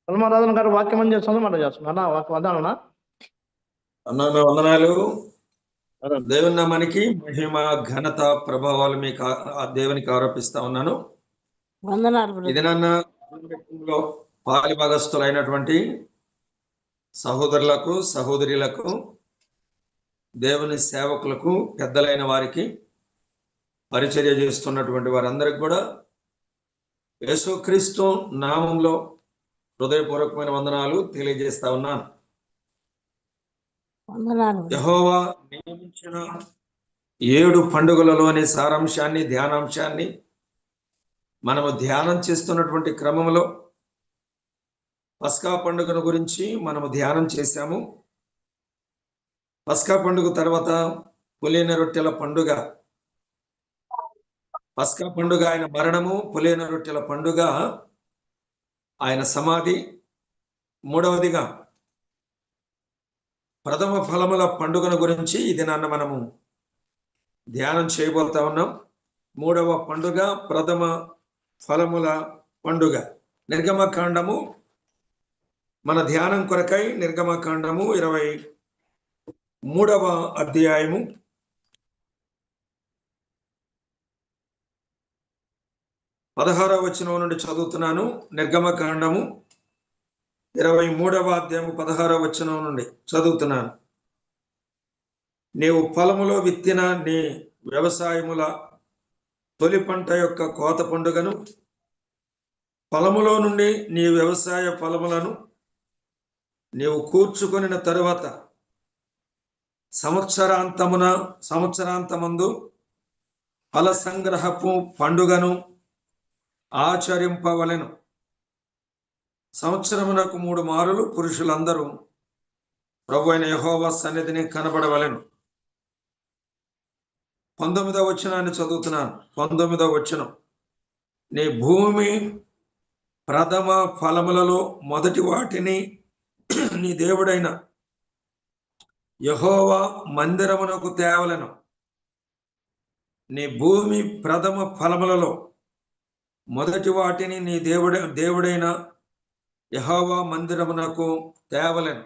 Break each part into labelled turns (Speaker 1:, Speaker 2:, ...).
Speaker 1: హనుమారాధన గారు వాక్యం అని చేస్తుంది మాట చేస్తున్నా వాక్యం వదానా
Speaker 2: అన్న వందనాలు. దేవుని నామానికి మహిమ ఘనత ప్రభావాలు మీకు ఆ దేవునికి ఆరోపిస్తా ఉన్నాను. ఇది నాన్న పాలి భాగస్థులైనటువంటి సహోదరులకు సహోదరులకు దేవుని సేవకులకు పెద్దలైన వారికి పరిచర్య చేస్తున్నటువంటి వారందరికి కూడా యేసుక్రీస్తు నామంలో హృదయపూర్వకమైన వందనాలు తెలియజేస్తా ఉన్నాను. యెహోవా నియమించిన 7 పండుగలలోని సారాంశాన్ని ధ్యానాంశాన్ని మనము ధ్యానం చేస్తున్నటువంటి క్రమంలో పస్కా పండుగను గురించి మనము ధ్యానం చేశాము. పస్కా పండుగ తర్వాత పులిన రొట్టెల పండుగ, పస్కా పండుగ ఆయన మరణము, పులిన రొట్టెల పండుగ ఆయన సమాధి, మూడవదిగా ప్రథమ ఫలముల పండుగను గురించి ఇది నాన్న మనము ధ్యానం చేయబోతా ఉన్నాం. మూడవ పండుగ ప్రథమ ఫలముల పండుగ. నిర్గమకాండము మన ధ్యానం కొరకై నిర్గమకాండము 23వ అధ్యాయము 16వ వచనం నుండి చదువుతున్నాను. నిర్గమకాండము 23వ అధ్యాయము 16వ వచనం నుండి చదువుతున్నాను. నీవు పొలములో విత్తిన నీ వ్యవసాయముల తొలి పంట యొక్క కోత పండుగను, పొలములో నుండి నీ వ్యవసాయ ఫలములను నీవు కూర్చుకొనిన తరువాత సంవత్సరాంతమందు ఫల సంగ్రహపు పండుగను ఆచరింపవలెను. సంవత్సరమునకు 3 మారులు పురుషులందరూ ప్రభువైన యెహోవా సన్నిధిని కనబడవలెను. 19వ వచనాన్ని చదువుతున్నాను. 19వ వచనం, నీ భూమి ప్రథమ ఫలములలో మొదటి వాటిని నీ దేవుడైన యెహోవా మందిరమునకు తేవలెను. నీ భూమి ప్రథమ ఫలములలో మొదటి వాటిని నీ దేవుడైన యెహోవా మందిరమునకు తేవలెను.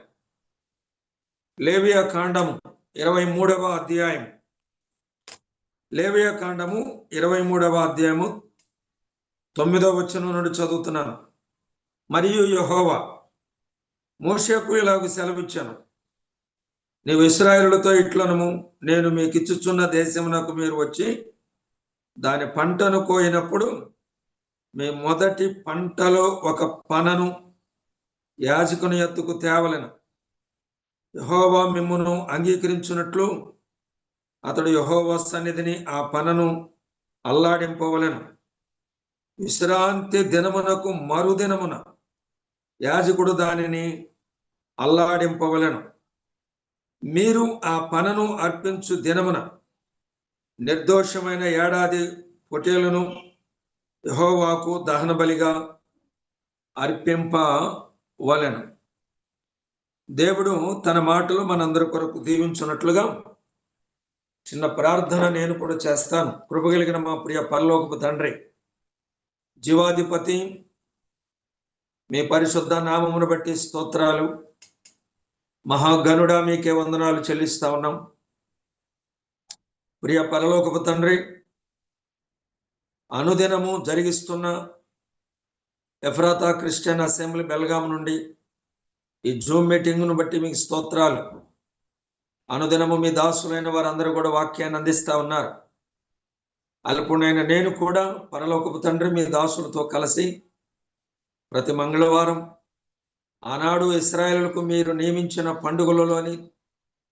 Speaker 2: లేవియా కాండము 23వ అధ్యాయం, లేవియా కాండము 23వ అధ్యాయము 9వ వచనం నుండి చదువుతున్నాను. మరియు యెహోవా మోషేకు ఇలాగ సెలవిచ్చాను, నీవు ఇశ్రాయేలులతో ఇట్లనము, నేను మీకు ఇచ్చుచున్న దేశమునకు మీరు వచ్చి దాని పంటను కోయినప్పుడు మీ మొదటి పంటలో ఒక పనను యాజకుని ఎత్తుకు తేవలెను. యెహోవా మిమ్మును అంగీకరించున్నట్లు అతడు యెహోవా సన్నిధిని ఆ పనను అల్లాడింపవలెను. విశ్రాంతి దినమునకు మరుదినమున యాజకుడు దానిని అల్లాడింపవలెను. మీరు ఆ పనను అర్పించు దినమున నిర్దోషమైన ఏడాది పొట్టేలును యెహోవాకు దహన బలిగా అర్పింపవలెను. దేవుడు తన మాటలు మనందరి కొరకు దీవించున్నట్లుగా చిన్న ప్రార్థన నేను కూడా చేస్తాను. కృపగలిగిన మా ప్రియ పరలోకపు తండ్రి, జీవాధిపతి, మీ పరిశుద్ధ నామమును బట్టి స్తోత్రాలు. మహాగణుడా, మీకే వందనాలు చెల్లిస్తా ఉన్నాం. ప్రియ పరలోకపు తండ్రి, అనుదినము జరిగిస్తున్న ఎఫ్రాతా క్రిస్టియన్ అసెంబ్లీ బెల్గాం నుండి ఈ జూమ్ మీటింగ్ను బట్టి మీకు స్తోత్రాలు. అనుదినము మీ దాసులైన వారందరూ కూడా వాక్యాన్ని అందిస్తా ఉన్నారు. అల్పుడైన నేను కూడా పరలోకపు తండ్రి మీ దాసులతో కలిసి ప్రతి మంగళవారం ఆనాడు ఇశ్రాయేలులకు మీరు నియమించిన పండుగలలోని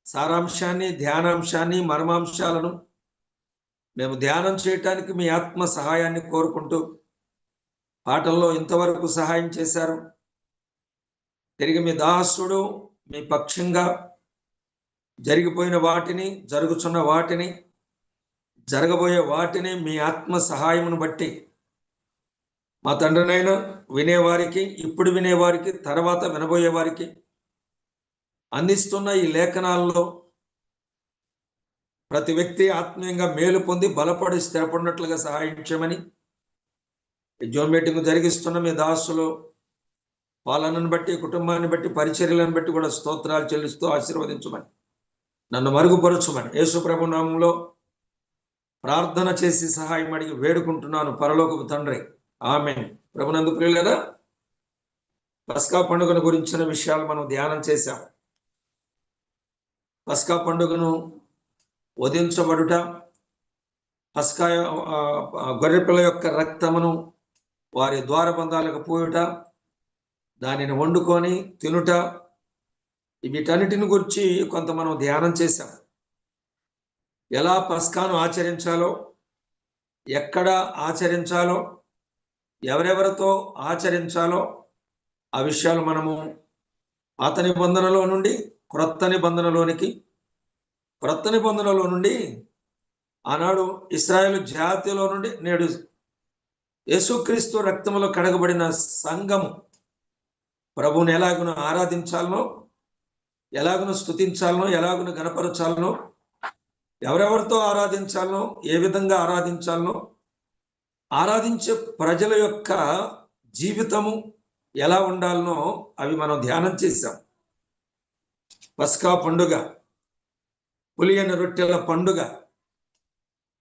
Speaker 2: సారాంశాన్ని, ధ్యానాంశాన్ని, మర్మాంశాలను మేము ధ్యానం చేయటానికి మీ ఆత్మ సహాయాన్ని కోరుకుంటూ పాటల్లో ఇంతవరకు సహాయం చేశారు. తిరిగి మీ దాసుడు మీ పక్షంగా జరిగిపోయిన వాటిని, జరుగుతున్న వాటిని, జరగబోయే వాటిని మీ ఆత్మ సహాయమును బట్టి మా తండ్రినైనా వినేవారికి, ఇప్పుడు వినేవారికి, తర్వాత వినబోయే వారికి అందిస్తున్న ఈ లేఖనాల్లో ప్రతి వ్యక్తి ఆత్మీయంగా మేలు పొంది బలపడి స్థిరపడినట్లుగా సహాయం చేయమని జూమ్ మీటింగ్ జరిగిస్తున్న మీ దాసులు పాలనను బట్టి, కుటుంబాన్ని బట్టి, పరిచర్యలను బట్టి కూడా స్తోత్రాలు చెల్లిస్తూ ఆశీర్వదించమని, నన్ను మరుగుపరచమని యేసు ప్రభు నామంలో ప్రార్థన చేసి సహాయం అడిగి వేడుకుంటున్నాను పరలోకపు తండ్రి. ఆమేన్. ప్రభునందు ప్రియులారా, పస్కా పండుగను గురించిన విషయాలు మనం ధ్యానం చేశాం. పస్కా పండుగను వధించబడుట, పస్కా గొర్రెపిల్ల యొక్క రక్తమును వారి ద్వారబంధాలకు పోయుట, దానిని వండుకొని తినుట, వీటన్నిటిని గురించి కొంత మనం ధ్యానం చేశాం. ఎలా పస్కాను ఆచరించాలో, ఎక్కడ ఆచరించాలో, ఎవరెవరితో ఆచరించాలో ఆ విషయాలు మనము పాత నిబంధనలో నుండి క్రొత్త నిబంధనలోనికి, క్రొత్త నిబంధనలో నుండి ఆనాడు ఇశ్రాయేలు జాతిలో నుండి నేడు యేసుక్రీస్తు రక్తములో కడగబడిన సంఘము ప్రభువుని ఎలాగున ఆరాధించాలనో, ఎలాగున స్తుతించాలనో, ఎలాగున గణపరచాలనో, ఎవరెవరితో ఆరాధించాలనో, ఏ విధంగా ఆరాధించాలనో, ఆరాధించే ప్రజల యొక్క జీవితము ఎలా ఉండాలనో అవి మనం ధ్యానం చేశాం. పస్కా పండుగ, పులియని రొట్టెల పండుగ,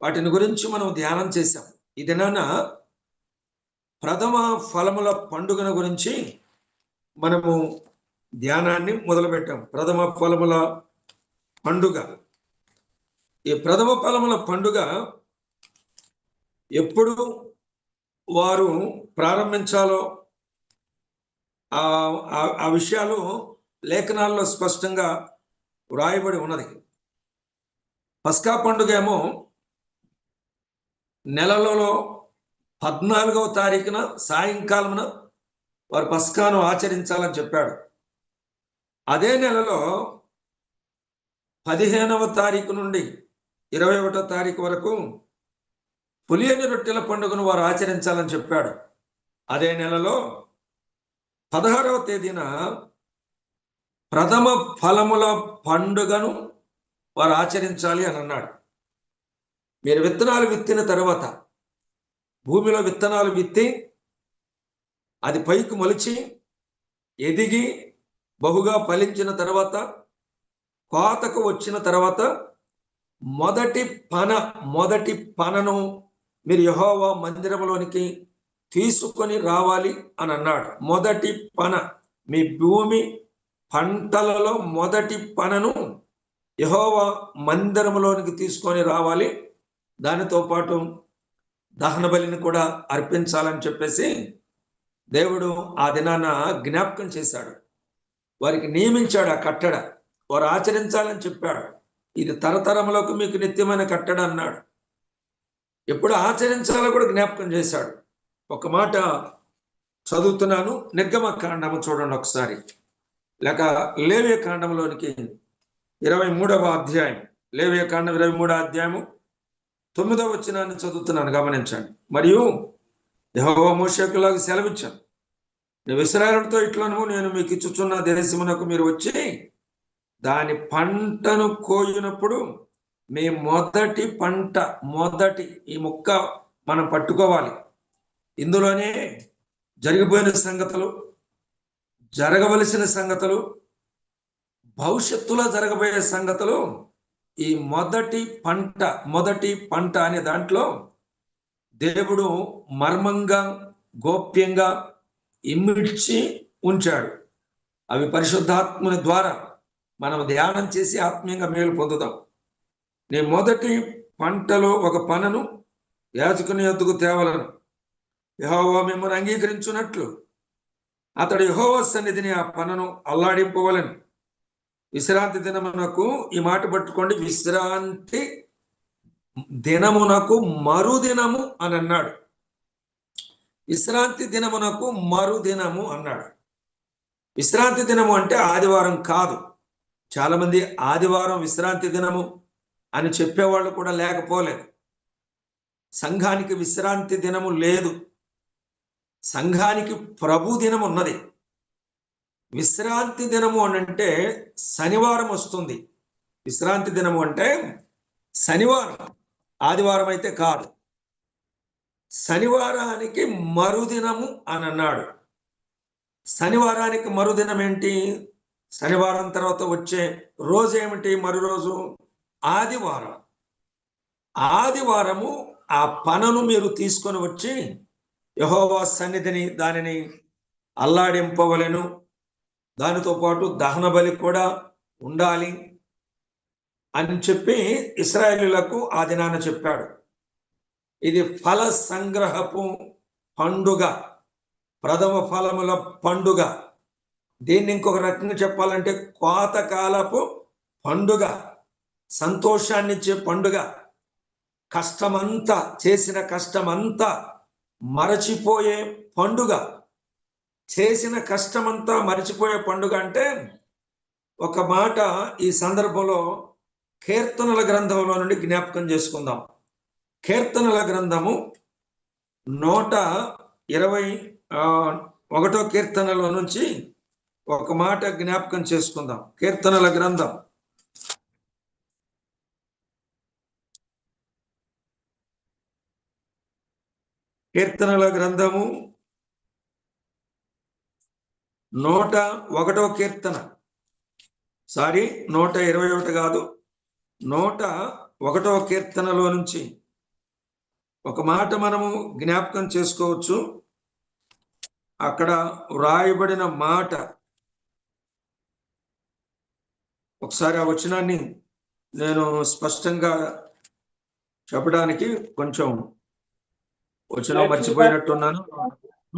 Speaker 2: వాటిని గురించి మనం ధ్యానం చేశాం. ఈ దినాన ప్రథమ ఫలముల పండుగను గురించి మనము ధ్యానాన్ని మొదలుపెట్టాం. ప్రథమ ఫలముల పండుగ. ఈ ప్రథమ ఫలముల పండుగ ఎప్పుడు వారు ప్రారంభించాలో ఆ విషయాలు లేఖనాల్లో స్పష్టంగా వ్రాయబడి ఉన్నది. పస్కా పండుగ ఏమో నెలలో 14వ తారీఖున సాయంకాలమున వారు పస్కాను ఆచరించాలని చెప్పాడు. అదే నెలలో 15వ తారీఖు నుండి 21వ తారీఖు వరకు పులియని రొట్టెల పండుగను వారు ఆచరించాలని చెప్పాడు. అదే నెలలో 16వ తేదీన ప్రథమ ఫలముల పండుగను వారు ఆచరించాలి అని అన్నాడు. మీరు విత్తనాలు విత్తిన తర్వాత, భూమిలో విత్తనాలు విత్తి అది పైకి మొలిచి ఎదిగి బహుగా ఫలించిన తర్వాత, కోతకు వచ్చిన తర్వాత మొదటి పనను మీరు యెహోవా మందిరంలోనికి తీసుకొని రావాలి అని అన్నాడు. మొదటి పన, మీ భూమి పంటలలో మొదటి పనను యెహోవా మందిరంలోనికి తీసుకొని రావాలి, దానితో పాటు దహన బలిని కూడా అర్పించాలని చెప్పేసి దేవుడు ఆ దినాన జ్ఞాపకం చేశాడు. వారికి నియమించాడు. ఆ కట్టడ వారు ఆచరించాలని చెప్పాడు. ఇది తరతరములకు మీకు నిత్యమైన కట్టడ అన్నాడు. ఎప్పుడు ఆచరించాలో కూడా జ్ఞాపకం చేశాడు. ఒక మాట చదువుతున్నాను. నిర్గమకాండము చూడండి ఒకసారి, లేక లేవియ కాండంలోనికి 23వ అధ్యాయం, లేవియ కాండం 23వ అధ్యాయము 9వ వచనాన్ని చదువుతున్నాను, గమనించండి. మరియు యెహోవా మోషేకులాగా సెలవిచ్చాను, నేను ఇశ్రాయేలుతో ఇట్లను, నేను మీకు ఇచ్చుచున్న దేశమునకు మీరు వచ్చి దాని పంటను కోయినప్పుడు మీ మొదటి పంట, ఈ ముక్క మనం పట్టుకోవాలి. ఇందులోనే జరిగిపోయిన సంగతులు, జరగవలసిన సంగతులు, భవిష్యత్తులో జరగబోయే సంగతులు, ఈ మొదటి పంట అనే దాంట్లో దేవుడు మర్మంగా, గోప్యంగా ఇమిడ్చి ఉంచాడు. అవి పరిశుద్ధాత్ముని ద్వారా మనం ధ్యానం చేసి ఆత్మీయంగా మేలు పొందుదాం. నీ మొదటి పంటలో ఒక పనను యాజకుని యొద్దకు తేవలను, యెహోవా మిమ్మల్ని అంగీకరించున్నట్లు అతడు యెహోవా సన్నిధిని ఆ పనను అల్లాడింపవలను. విశ్రాంతి దినమునకు, ఈ మాట పట్టుకోండి, విశ్రాంతి దినమునకు మరుదినము అని అన్నాడు. విశ్రాంతి దినమునకు మరుదినము అన్నాడు. విశ్రాంతి దినము అంటే ఆదివారం కాదు. చాలా మంది ఆదివారం విశ్రాంతి దినము అని చెప్పేవాళ్ళు కూడా లేకపోలేదు. సంఘానికి విశ్రాంతి దినము లేదు. సంఘానికి ప్రభు దినం ఉన్నది. విశ్రాంతి దినము అని అంటే శనివారం వస్తుంది. విశ్రాంతి దినము అంటే శనివారం, ఆదివారం అయితే కాదు. శనివారానికి మరుదినము అని అన్నాడు. శనివారానికి మరుదినం ఏంటి? శనివారం తర్వాత వచ్చే రోజు ఏమిటి? మరో రోజు ఆదివారం. ఆదివారము ఆ పనను మీరు తీసుకొని వచ్చి యెహోవా సన్నిధిని దానిని అల్లాడింపవలెను. దానితో పాటు దహన బలి కూడా ఉండాలి అని చెప్పి ఇశ్రాయేలీయులకు ఆ దినాన చెప్పాడు. ఇది ఫల సంగ్రహపు పండుగ, ప్రథమ ఫలముల పండుగ. దీన్ని ఇంకొక రకంగా చెప్పాలంటే కోతకాలపు పండుగ, సంతోషాన్నిచ్చే పండుగ. కష్టమంతా, చేసిన కష్టమంతా మరచిపోయే పండుగ. చేసిన కష్టమంతా మరచిపోయే పండుగ అంటే ఒక మాట ఈ సందర్భంలో కీర్తనల గ్రంథంలో నుండి జ్ఞాపకం చేసుకుందాం. కీర్తనల గ్రంథము 121 కీర్తనలో నుంచి ఒక మాట జ్ఞాపకం చేసుకుందాం. కీర్తనల గ్రంథం 101 కీర్తన, 121 కాదు, 101 కీర్తనలో నుంచి ఒక మాట మనము జ్ఞాపకం చేసుకోవచ్చు. అక్కడ వ్రాయబడిన మాట ఒకసారి ఆ వచనాన్ని నేను స్పష్టంగా చెప్పడానికి కొంచెం వచనం మర్చిపోయినట్టున్నాను.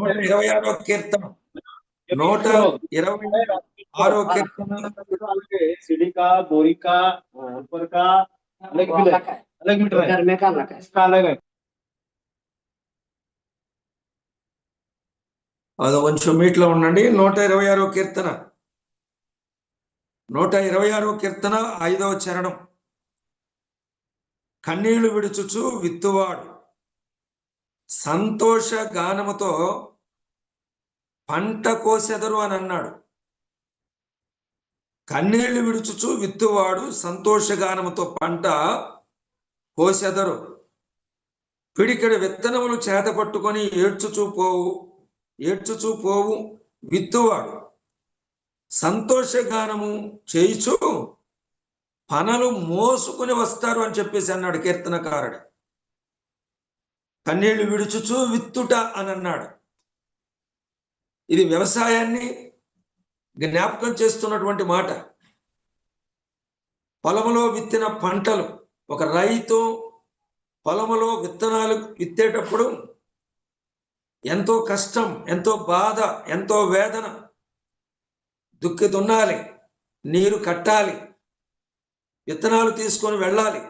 Speaker 2: 126 కీర్తన, 126 కీర్తన.
Speaker 3: सीढ़ी का, बोरी का, ऊपर का अलग मीटर है, इसका अलग है.
Speaker 2: అది కొంచెం మీట్లో ఉండండి. 126 కీర్తన, 126 కీర్తన 5వ చరణం. కన్నీళ్లు విడుచుచు విత్తువాడు సంతోష గానముతో పంట కోసెదరు అని అన్నాడు. కన్నీళ్లు విడుచుచు విత్తువాడు సంతోషగానముతో పంట కోసెదరు. పిడికెడు విత్తనములు చేత పట్టుకొని ఏడ్చుచూ పోవు విత్తువాడు సంతోషగానము చేయిచు పనలు మోసుకుని వస్తారు అని చెప్పేసి అన్నాడు కీర్తనకారుడు. కన్నీళ్లు విడుచుచు విత్తుట అని అన్నాడు. ఇది వ్యవసాయాన్ని జ్ఞాపకం చేస్తున్నటువంటి మాట. పొలములో విత్తిన పంటలు, ఒక రైతు పొలములో విత్తనాలు విత్తేటప్పుడు ఎంతో కష్టం, ఎంతో బాధ, ఎంతో వేదన. దుక్కి దున్నాలి, నీరు కట్టాలి, విత్తనాలు తీసుకొని వెళ్ళాలి,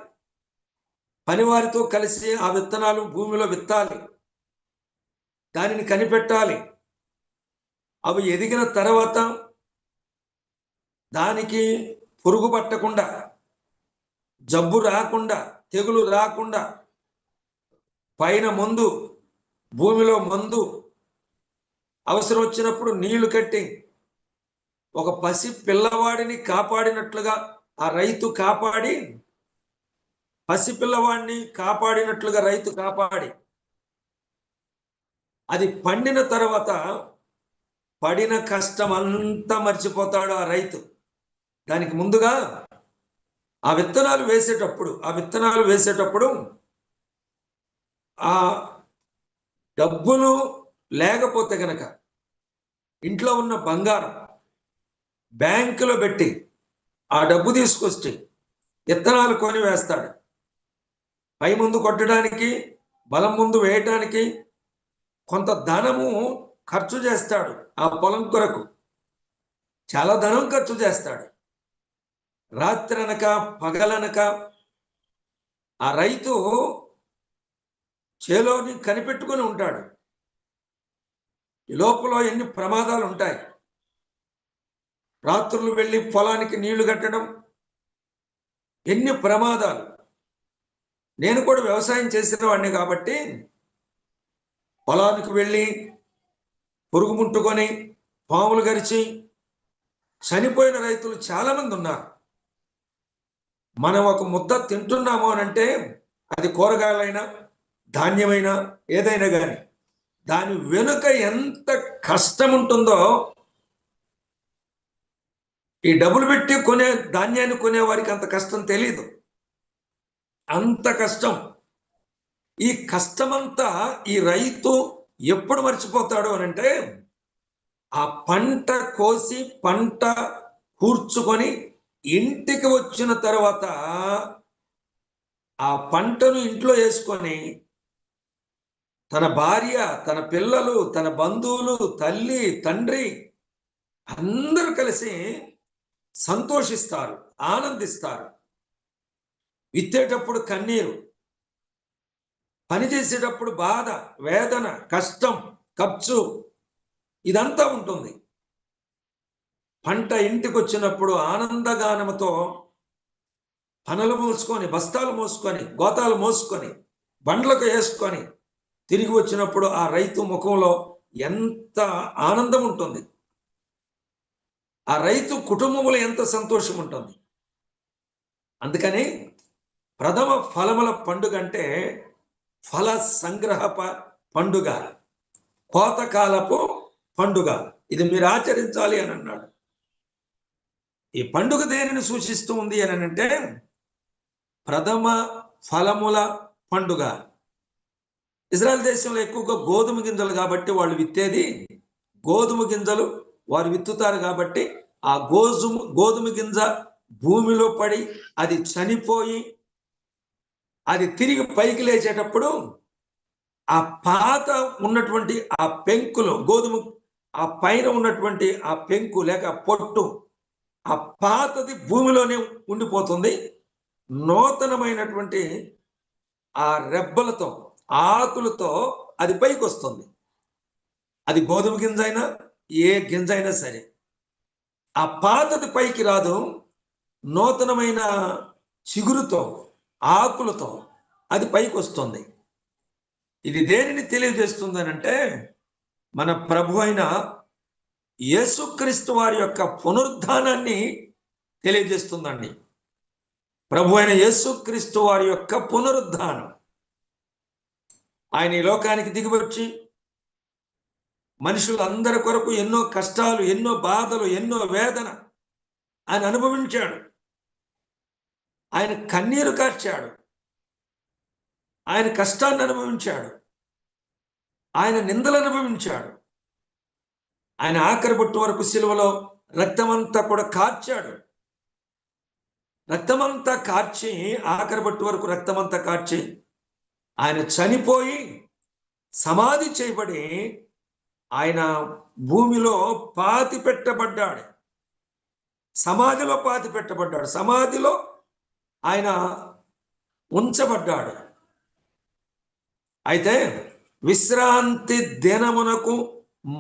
Speaker 2: పనివారితో కలిసి ఆ విత్తనాలు భూమిలో విత్తాలి, దానిని కనిపెట్టాలి. అవి ఎదిగిన తర్వాత దానికి పురుగు పట్టకుండా, జబ్బు రాకుండా, తెగులు రాకుండా పైన మందు, భూమిలో మందు, అవసరం వచ్చినప్పుడు నీళ్లు కట్టి ఒక పసి పిల్లవాడిని కాపాడినట్లుగా ఆ రైతు కాపాడి, పసి పిల్లవాడిని కాపాడినట్లుగా రైతు కాపాడి, అది పండిన తర్వాత పడిన కష్టం అంతా మర్చిపోతాడు ఆ రైతు. దానికి ముందుగా ఆ విత్తనాలు వేసేటప్పుడు ఆ డబ్బులు లేకపోతే గనక ఇంట్లో ఉన్న బంగారం బ్యాంకులో పెట్టి ఆ డబ్బు తీసుకొచ్చి విత్తనాలు కొని వేస్తాడు. పై ముందు కొట్టడానికి, బలం ముందు వేయటానికి కొంత ధనము ఖర్చు చేస్తాడు. ఆ పొలం కొరకు చాలా ధనం ఖర్చు చేస్తాడు. రాత్రనక పగలనక ఆ రైతు చేలోని కనిపెట్టుకొని ఉంటాడు. ఈ లోపల ఎన్ని ప్రమాదాలు ఉంటాయి. రాత్రులు వెళ్ళి పొలానికి నీళ్లు కట్టడం, ఎన్ని ప్రమాదాలు. నేను కూడా వ్యవసాయం చేసిన వాడిని కాబట్టి పొలానికి వెళ్ళి పురుగు ముట్టుకొని, పాములు గరిచి చనిపోయిన రైతులు చాలామంది ఉన్నారు. మనం ఒక ముద్ద తింటున్నాము అని అంటే అది కూరగాయలైనా, ధాన్యమైనా, ఏదైనా కానీ దాని వెనుక ఎంత కష్టం ఉంటుందో ఈ డబ్బులు పెట్టి కొనే ధాన్యాన్ని కొనే వారికి అంత కష్టం తెలియదు. అంత కష్టం. ఈ కష్టమంతా ఈ రైతు ఎప్పుడు మర్చిపోతాడు అని అంటే, ఆ పంట కోసి పంట కూర్చుకొని ఇంటికి వచ్చిన తర్వాత ఆ పంటను ఇంట్లో వేసుకొని తన భార్య, తన పిల్లలు, తన బంధువులు, తల్లి, తండ్రి అందరూ కలిసి సంతోషిస్తారు, ఆనందిస్తారు. విత్తేటప్పుడు కన్నీరు, పని చేసేటప్పుడు బాధ, వేదన, కష్టం, ఖర్చు ఇదంతా ఉంటుంది. పంట ఇంటికి వచ్చినప్పుడు ఆనందగానముతో పనులు మోసుకొని, బస్తాలు మోసుకొని, గోతాలు మోసుకొని, బండ్లకు వేసుకొని తిరిగి వచ్చినప్పుడు ఆ రైతు ముఖంలో ఎంత ఆనందం ఉంటుంది, ఆ రైతు కుటుంబంలో ఎంత సంతోషం ఉంటుంది. అందుకని ప్రథమ ఫలముల పండుగ అంటే ఫల సంగ్రహ పండుగ, కోతకాలపు పండుగ. ఇది మీరు ఆచరించాలి అని అన్నాడు. ఈ పండుగ దేనిని సూచిస్తూ ఉంది అని అంటే, ప్రథమ ఫలముల పండుగ. ఇజ్రాయెల్ దేశంలో ఎక్కువగా గోధుమ గింజలు కాబట్టి వాళ్ళు విత్తేది గోధుమ గింజలు వారు విత్తుతారు కాబట్టి ఆ గోధుమ గింజ భూమిలో పడి అది చనిపోయి అది తిరిగి పైకి లేచేటప్పుడు ఆ పాత ఉన్నటువంటి ఆ పెంకులు, గోధుమ ఆ పైన ఉన్నటువంటి ఆ పెంకు లేక పొట్టు, ఆ పాతది భూమిలోనే ఉండిపోతుంది. నూతనమైనటువంటి ఆ రెబ్బలతో, ఆకులతో అది పైకి వస్తుంది. అది గోధుమ గింజ అయినా ఏ గింజ అయినా సరే, ఆ పాతది పైకి రాదు. నూతనమైన చిగురుతో, ఆకులతో అది పైకి వస్తుంది. ఇది దేనిని తెలియజేస్తుంది అని అంటే, మన ప్రభు అయిన యేసుక్రీస్తు వారి యొక్క పునరుద్ధానాన్ని తెలియజేస్తుందండి. ప్రభు అయిన యేసుక్రీస్తు వారి యొక్క పునరుద్ధానం. ఆయన ఈ లోకానికి దిగివచ్చి మనుషులందరి కొరకు ఎన్నో కష్టాలు, ఎన్నో బాధలు, ఎన్నో వేదన ఆయన అనుభవించాడు. ఆయన కన్నీరు కార్చాడు, ఆయన కష్టాన్ని అనుభవించాడు, ఆయన నిందలు అనుభవించాడు. ఆయన ఆఖరి బొట్టు వరకు సిలువలో రక్తమంతా కూడా కార్చాడు. రక్తమంతా కార్చి, ఆఖరి బొట్టు వరకు రక్తమంతా కార్చి ఆయన చనిపోయి సమాధి చేయబడి ఆయన భూమిలో పాతి పెట్టబడ్డాడు. సమాధిలో పాతి పెట్టబడ్డాడు, సమాధిలో ఆయన ఉంచబడ్డాడు. అయితే విశ్రాంతి దినమునకు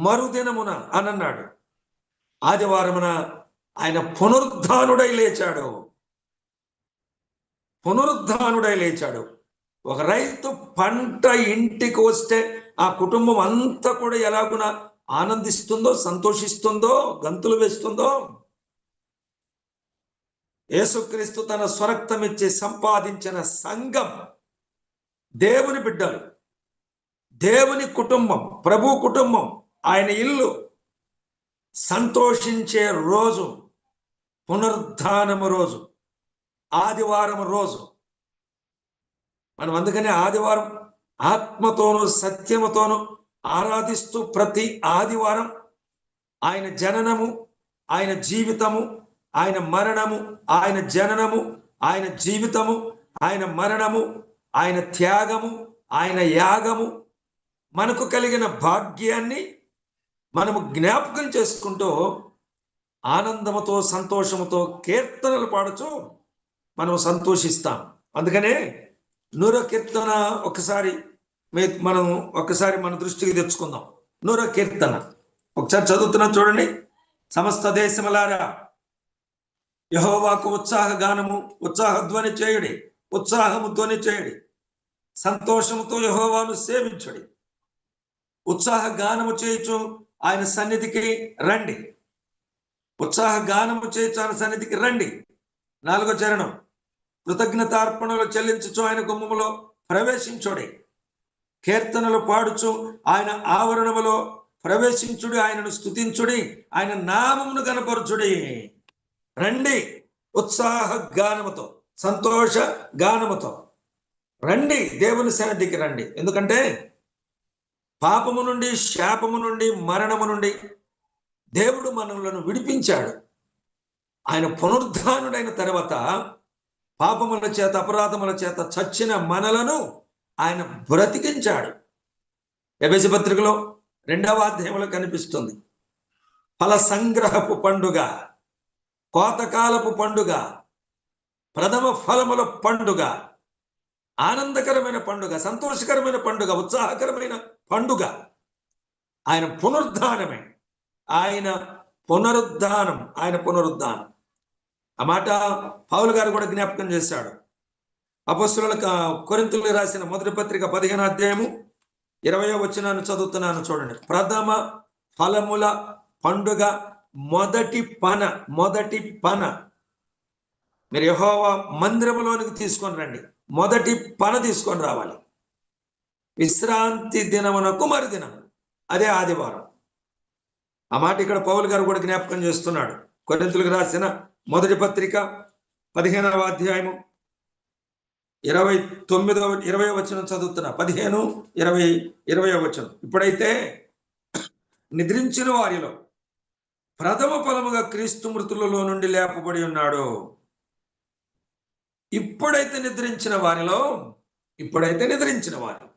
Speaker 2: మరుదినమున అని అన్నాడు. ఆదివారమున ఆయన పునరుద్ధానుడై లేచాడు. పునరుద్ధానుడై లేచాడు. ఒక రైతు పంట ఇంటికి వస్తే ఆ కుటుంబం అంతా కూడా ఎలాగున ఆనందిస్తుందో, సంతోషిస్తుందో, గంతులు వేస్తుందో, యేసుక్రీస్తు తన స్వరక్తం ఇచ్చి సంపాదించిన సంఘం, దేవుని బిడ్డలు, దేవుని కుటుంబం, ప్రభు కుటుంబం, ఆయన ఇల్లు సంతోషించే రోజు పునరుద్ధానము రోజు, ఆదివారం రోజు. మనం అందుకనే ఆదివారం ఆత్మతోనూ సత్యముతోనూ ఆరాధిస్తూ ప్రతి ఆదివారం ఆయన జననము, ఆయన జీవితము, ఆయన మరణము, ఆయన జననము, ఆయన జీవితము, ఆయన మరణము, ఆయన త్యాగము, ఆయన యాగము, మనకు కలిగిన భాగ్యాన్ని మనము జ్ఞాపకం చేసుకుంటూ ఆనందముతో, సంతోషముతో కీర్తనలు పాడుచు మనం సంతోషిస్తాం. అందుకనే 100వ కీర్తన ఒకసారి మన దృష్టికి తెచ్చుకుందాం. 100వ కీర్తన ఒకసారి చదువుతున్నాం చూడండి. సమస్త దేశములారా యెహోవాకు ఉత్సాహ గానము, ఉత్సాహ ధ్వని చేయుడి, ఉత్సాహము ధ్వని చేయుడి, సంతోషముతో యెహోవాను సేవించుడి, ఉత్సాహ గానము చేయుచు ఆయన సన్నిధికి రండి, ఉత్సాహ గానము చేయుచు ఆయన సన్నిధికి రండి. 4వ చరణం, కృతజ్ఞతార్పణలు చెల్లించుచు ఆయన గుమ్మములో ప్రవేశించుడి, కీర్తనలు పాడుచు ఆయన ఆవరణములో ప్రవేశించుడి, ఆయనను స్తుతించుడి, ఆయన నామమును కనపరచుడి. రండి ఉత్సాహ గానముతో, సంతోష గానముతో రండి, దేవుని సన్నిధికి రండి. ఎందుకంటే పాపము నుండి, శాపము నుండి, మరణము నుండి దేవుడు మనలను విడిపించాడు. ఆయన పునరుద్ధానుడైన తర్వాత పాపముల చేత, అపరాధముల చేత చచ్చిన మనలను ఆయన బ్రతికించాడు. ఎఫెసీ పత్రికలో 2వ అధ్యాయంలో కనిపిస్తుంది. ఫల సంగ్రహపు పండుగ, కోతకాలపు పండుగ, ప్రథమ ఫలముల పండుగ, ఆనందకరమైన పండుగ, సంతోషకరమైన పండుగ, ఉత్సాహకరమైన పండుగ ఆయన పునరుద్ధానమే. ఆయన పునరుద్ధానం. ఆ మాట పౌలు గారు కూడా జ్ఞాపకం చేశాడు. అపొస్తలులకు కొరింథీయులకు రాసిన మొదటి పత్రిక 15వ అధ్యాయము 20వ వచనాన్ని చదువుతున్నాను చూడండి. ప్రథమ ఫలముల పండుగ, మొదటి పన. మీరు యెహోవా మందిరములోనికి తీసుకొని రండి, మొదటి పన తీసుకొని రావాలి. విశ్రాంతి దినమునకు మరుదినం, అదే ఆదివారం. ఆ మాట ఇక్కడ పౌలు గారు కూడా జ్ఞాపకం చేస్తున్నాడు. కొరింథీయులకు రాసిన మొదటి పత్రిక 15వ అధ్యాయము 20వ వచనం చదువుతున్నా. 15, 20వ వచనం. ఇప్పుడైతే నిద్రించిన వారిలో ప్రథమ ఫలముగా క్రీస్తు మృతులలో నుండి లేపబడి ఉన్నాడు. ఇప్పుడైతే నిద్రించిన వారిలో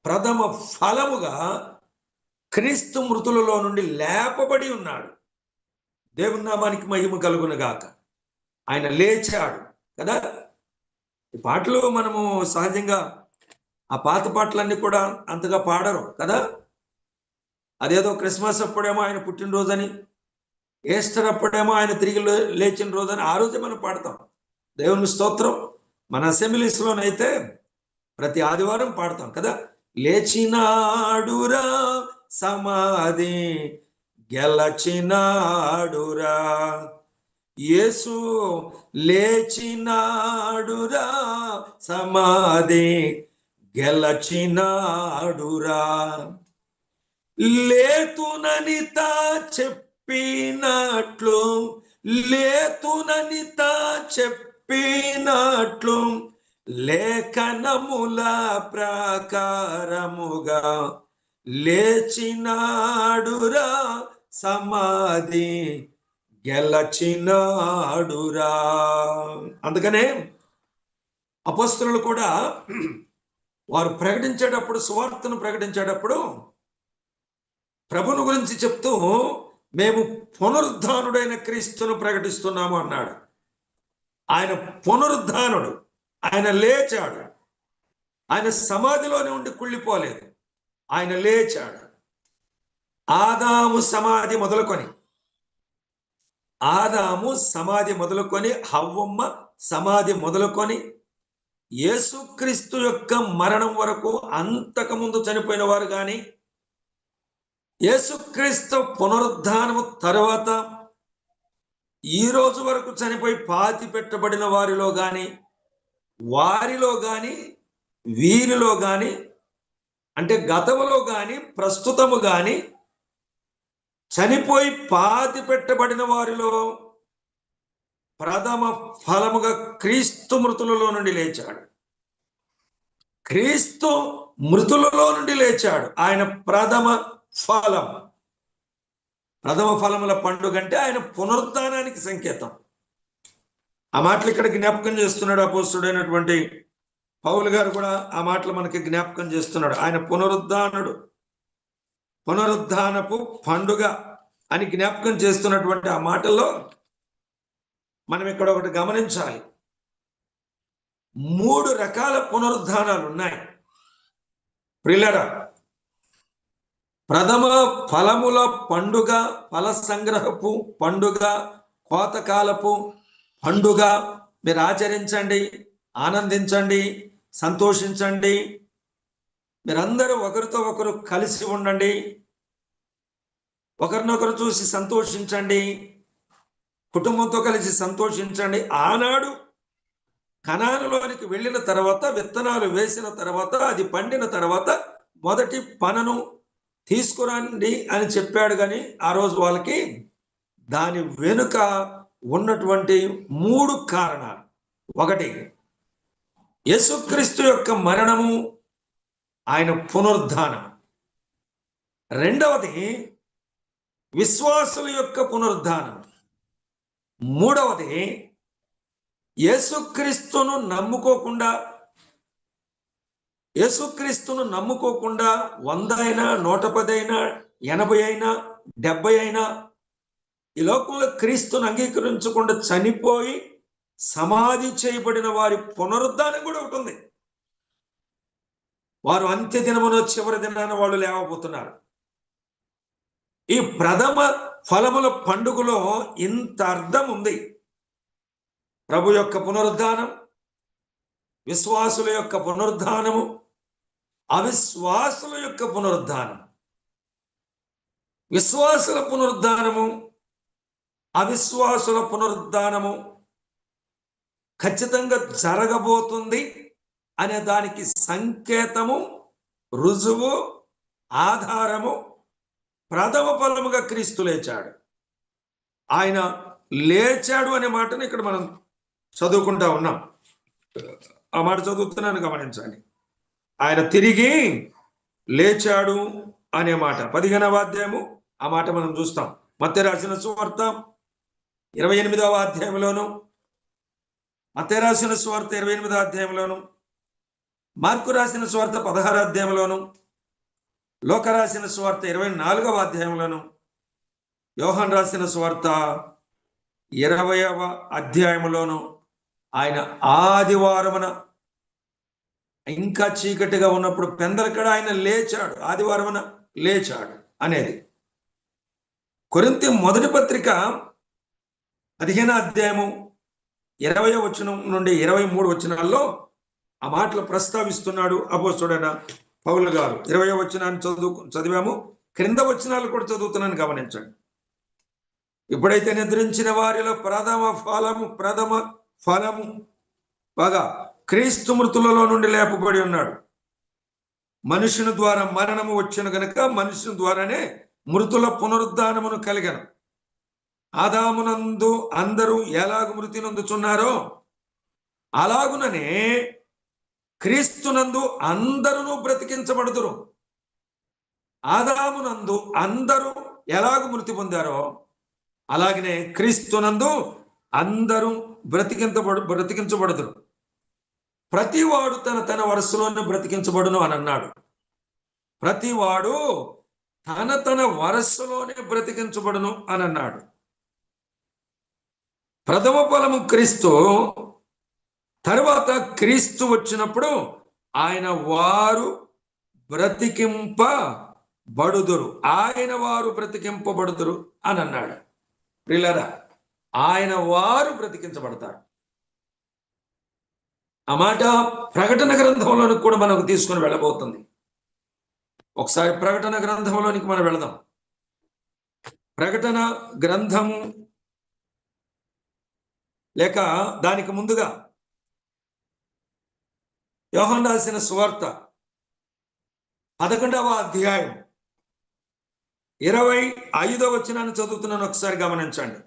Speaker 2: ప్రథమ ఫలముగా క్రీస్తు మృతులలో నుండి లేపబడి ఉన్నాడు. దేవుని నామానికి మహిమ కలుగును గాక. ఆయన లేచాడు కదా. ఈ పాటలు మనము సహజంగా ఆ పాత పాటలన్నీ కూడా అంతగా పాడరు కదా. అదేదో క్రిస్మస్ అప్పుడేమో ఆయన పుట్టినరోజని, ఈస్టర్ అప్పుడేమో ఆయన తిరిగి లేచిన రోజని ఆ రోజే మనం పాడతాం. దేవుని స్తోత్రం. మన అసెంబ్లీస్లోనైతే ప్రతి ఆదివారం పాడతాం కదా. లేచినాడురా సమాధి గెలచినాడురా, యేసు లేచినాడురా సమాధి గెలచినాడురా. లేతుననిత చెప్పినట్లు లేఖనముల ప్రకారముగా లేచినాడురా సమాధి గెలచినాడురా. అందుకనే అపొస్తలులు కూడా వారు ప్రకటించేటప్పుడు, సువార్తను ప్రకటించేటప్పుడు ప్రభుని గురించి చెప్తూ మేము పునరుద్ధానుడైన క్రీస్తును ప్రకటిస్తున్నాము అన్నాడు. ఆయన పునరుద్ధానుడు, ఆయన లేచాడు. ఆయన సమాధిలోనే ఉండి కుళ్ళిపోలేదు, ఆయన లేచాడు. ఆదాము సమాధి మొదలుకొని హవ్వమ్మ సమాధి మొదలుకొని యేసుక్రీస్తు యొక్క మరణం వరకు, అంతకుముందు చనిపోయిన వారు కానీ, యేసుక్రీస్తు పునరుద్ధానము తరువాత ఈ రోజు వరకు చనిపోయి పాతి పెట్టబడిన వారిలో కానీ, వీరిలో కానీ, అంటే గతములో కానీ ప్రస్తుతము కానీ చనిపోయి పాతి పెట్టబడిన వారిలో ప్రథమ ఫలముగా క్రీస్తు మృతులలో నుండి లేచాడు. ఆయన ప్రథమ ఫలముల పండుగ అంటే ఆయన పునరుద్ధానానికి సంకేతం. ఆ మాటలు ఇక్కడ జ్ఞాపకం చేస్తున్నాడు అపోస్తుడైనటువంటి పౌలు గారు కూడా. ఆ మాటలు మనకి జ్ఞాపకం చేస్తున్నాడు. ఆయన పునరుద్ధానపు పండుగ అని జ్ఞాపకం చేస్తున్నటువంటి ఆ మాటల్లో మనం ఇక్కడ ఒకటి గమనించాలి. 3 రకాల పునరుద్ధానాలు ఉన్నాయి ప్రియులారా. ప్రథమ ఫలముల పండుగ, ఫల సంగ్రహపు పండుగ, కోతకాలపు పండుగ మీరు ఆచరించండి, ఆనందించండి, సంతోషించండి. మీరందరూ ఒకరితో ఒకరు కలిసి ఉండండి, ఒకరినొకరు చూసి సంతోషించండి, కుటుంబంతో కలిసి సంతోషించండి. ఆనాడు కనానులోనికి వెళ్ళిన తర్వాత, విత్తనాలు వేసిన తర్వాత, అది పండిన తర్వాత మొదటి పనను తీసుకురండి అని చెప్పాడు. కానీ ఆ రోజు వాళ్ళకి దాని వెనుక ఉన్నటువంటి 3 కారణాలు. ఒకటి, యేసుక్రీస్తు యొక్క మరణము, ఆయన పునరుద్ధానం. రెండవది, విశ్వాసుల యొక్క పునరుద్ధానం. మూడవది, యేసుక్రీస్తును నమ్ముకోకుండా 100 అయినా, 110 అయినా, 80 అయినా, 70 అయినా ఈ లోకంలో క్రీస్తును అంగీకరించకుండా చనిపోయి సమాధి చేయబడిన వారి పునరుద్ధానం కూడా ఒకటి ఉంది. వారు అంత్య దినమున, చివరి దినాన వాళ్ళు లేవబోతున్నారు. ఈ ప్రథమ ఫలముల పండుగలో ఇంత అర్థం ఉంది. ప్రభు యొక్క పునరుద్ధానం, విశ్వాసుల యొక్క పునరుద్ధానము, అవిశ్వాసుల యొక్క పునరుద్ధానం. విశ్వాసుల పునరుద్ధానము, అవిశ్వాసుల పునరుద్ధానము ఖచ్చితంగా జరగబోతుంది అనే దానికి సంకేతము, రుజువు, ఆధారము ప్రథమ ఫలముగా క్రీస్తు లేచాడు. ఆయన లేచాడు అనే మాటను ఇక్కడ మనం చదువుకుంటా ఉన్నాం. ఆ మాట చదువుతున్నాను, గమనించండి. ఆయన తిరిగి లేచాడు అనే మాట 15వ అధ్యాయము ఆ మాట మనం చూస్తాం. మత్తయి రాసిన సువార్త 28వ అధ్యాయంలోను, మత్తయి రాసిన సువార్త 28వ అధ్యాయంలోను, మార్కు రాసిన సువార్త 16వ అధ్యాయంలోను, లోక రాసిన సువార్త 24వ అధ్యాయంలోను, యోహాను రాసిన సువార్త 20వ అధ్యాయంలోను ఆయన ఆదివారమున ఇంకా చీకటిగా ఉన్నప్పుడు పెందలకడ ఆయన లేచాడు, ఆదివారమున లేచాడు అనేది. కొరింథీ మొదటి పత్రిక 15వ అధ్యాయము 20వ వచనం నుండి 23 వచనాల్లో ఆ మాటలు ప్రస్తావిస్తున్నాడు అపోస్తలుడైన పౌలు గారు. 20వ వచనాన్ని చదివాము, క్రింద వచనాలు కూడా చదువుతున్నాను, గమనించండి. ఇప్పుడైతే నిద్రించిన వారిలో ప్రథమ ఫలము బాగా క్రీస్తు మృతులలో నుండి లేపబడి ఉన్నాడు. మనుషుని ద్వారా మరణము వచ్చిన గనుక మనుషుని ద్వారానే మృతుల పునరుద్ధానమును కలిగను. ఆదామునందు అందరూ ఎలాగ మృతి నొందుచున్నారో అలాగుననే క్రీస్తునందు అందరూ బ్రతికించబడుదురు. ఆదామునందు అందరూ ఎలాగ మృతి పొందారో అలాగనే క్రీస్తునందు అందరూ బ్రతికించబడుదురు. ప్రతివాడు తన వరుసలోనే బ్రతికించబడును అని అన్నాడు. ప్రతివాడు తన వరుసలోనే బ్రతికించబడును అని అన్నాడు. ప్రథమ ఫలము క్రీస్తు. తర్వాత క్రీస్తు వచ్చినప్పుడు ఆయన వారు బ్రతికింపబడుదురు, ఆయన వారు బ్రతికింపబడుదురు అని అన్నాడు. ప్రియులారా, ఆయన వారు బ్రతికించబడతారు. ఆ మాట ప్రకటన గ్రంథంలోనికి కూడా మనకు తీసుకుని వెళ్ళబోతుంది. ఒకసారి ప్రకటన గ్రంథంలోనికి మనం వెళదాం. ప్రకటన గ్రంథము లేక దానికి ముందుగా యోహాను రాసిన సువార్త 11వ అధ్యాయం 25వ వచనాన్ని చదువుతున్నాను, ఒకసారి గమనించండి.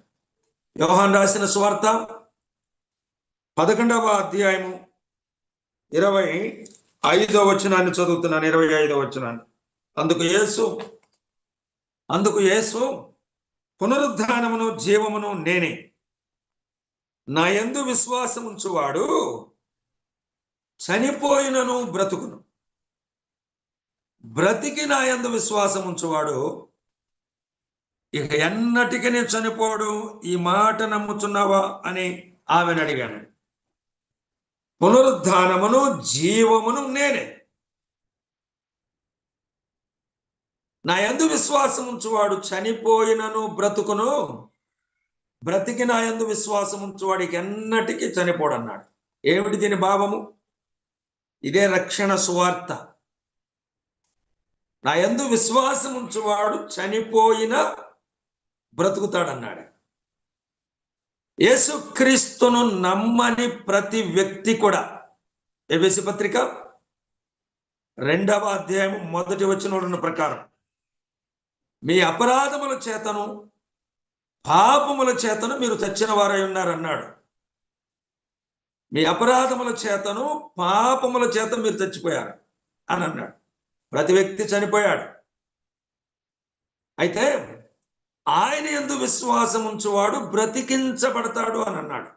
Speaker 2: యోహాను రాసిన సువార్త 11వ అధ్యాయము 25వ వచనాన్ని చదువుతున్నాను, 25వ వచనాన్ని. అందుకు యేసు పునరుద్ధానమును జీవమును నేనే. నా యందు విశ్వాసం ఉంచువాడు చనిపోయినను బ్రతుకును, బ్రతికి నా యందు విశ్వాసం ఉంచువాడు ఇక ఎన్నటికీ చనిపోడు. ఈ మాట నమ్ముచున్నావా అని ఆమెను అడిగాను. పునరుద్ధానమును జీవమును నేనే. నా యందు విశ్వాసం ఉంచువాడు చనిపోయినను బ్రతుకును, బ్రతికి నా యందు విశ్వాసం ఉంచువాడికి ఎన్నటికీ చనిపోడన్నాడు. ఏమిటి దీని భావము? ఇదే రక్షణ సువార్త. నా యందు విశ్వాసం ఉంచువాడు చనిపోయిన బ్రతుకుతాడన్నాడు. యేసుక్రీస్తును నమ్మని ప్రతి వ్యక్తి కూడా, ఎఫెసీ పత్రిక 2వ అధ్యాయం 1వ వచనం ప్రకారం, మీ అపరాధముల చేతను పాపముల చేతను మీరు చచ్చిన వారై ఉన్నారన్నాడు. మీ అపరాధముల చేతను పాపముల చేత మీరు చచ్చిపోయారు అని అన్నాడు. ప్రతి వ్యక్తి చనిపోయాడు. అయితే ఆయన యందు విశ్వాసం ఉంచువాడు బ్రతికించబడతాడు అని అన్నాడు.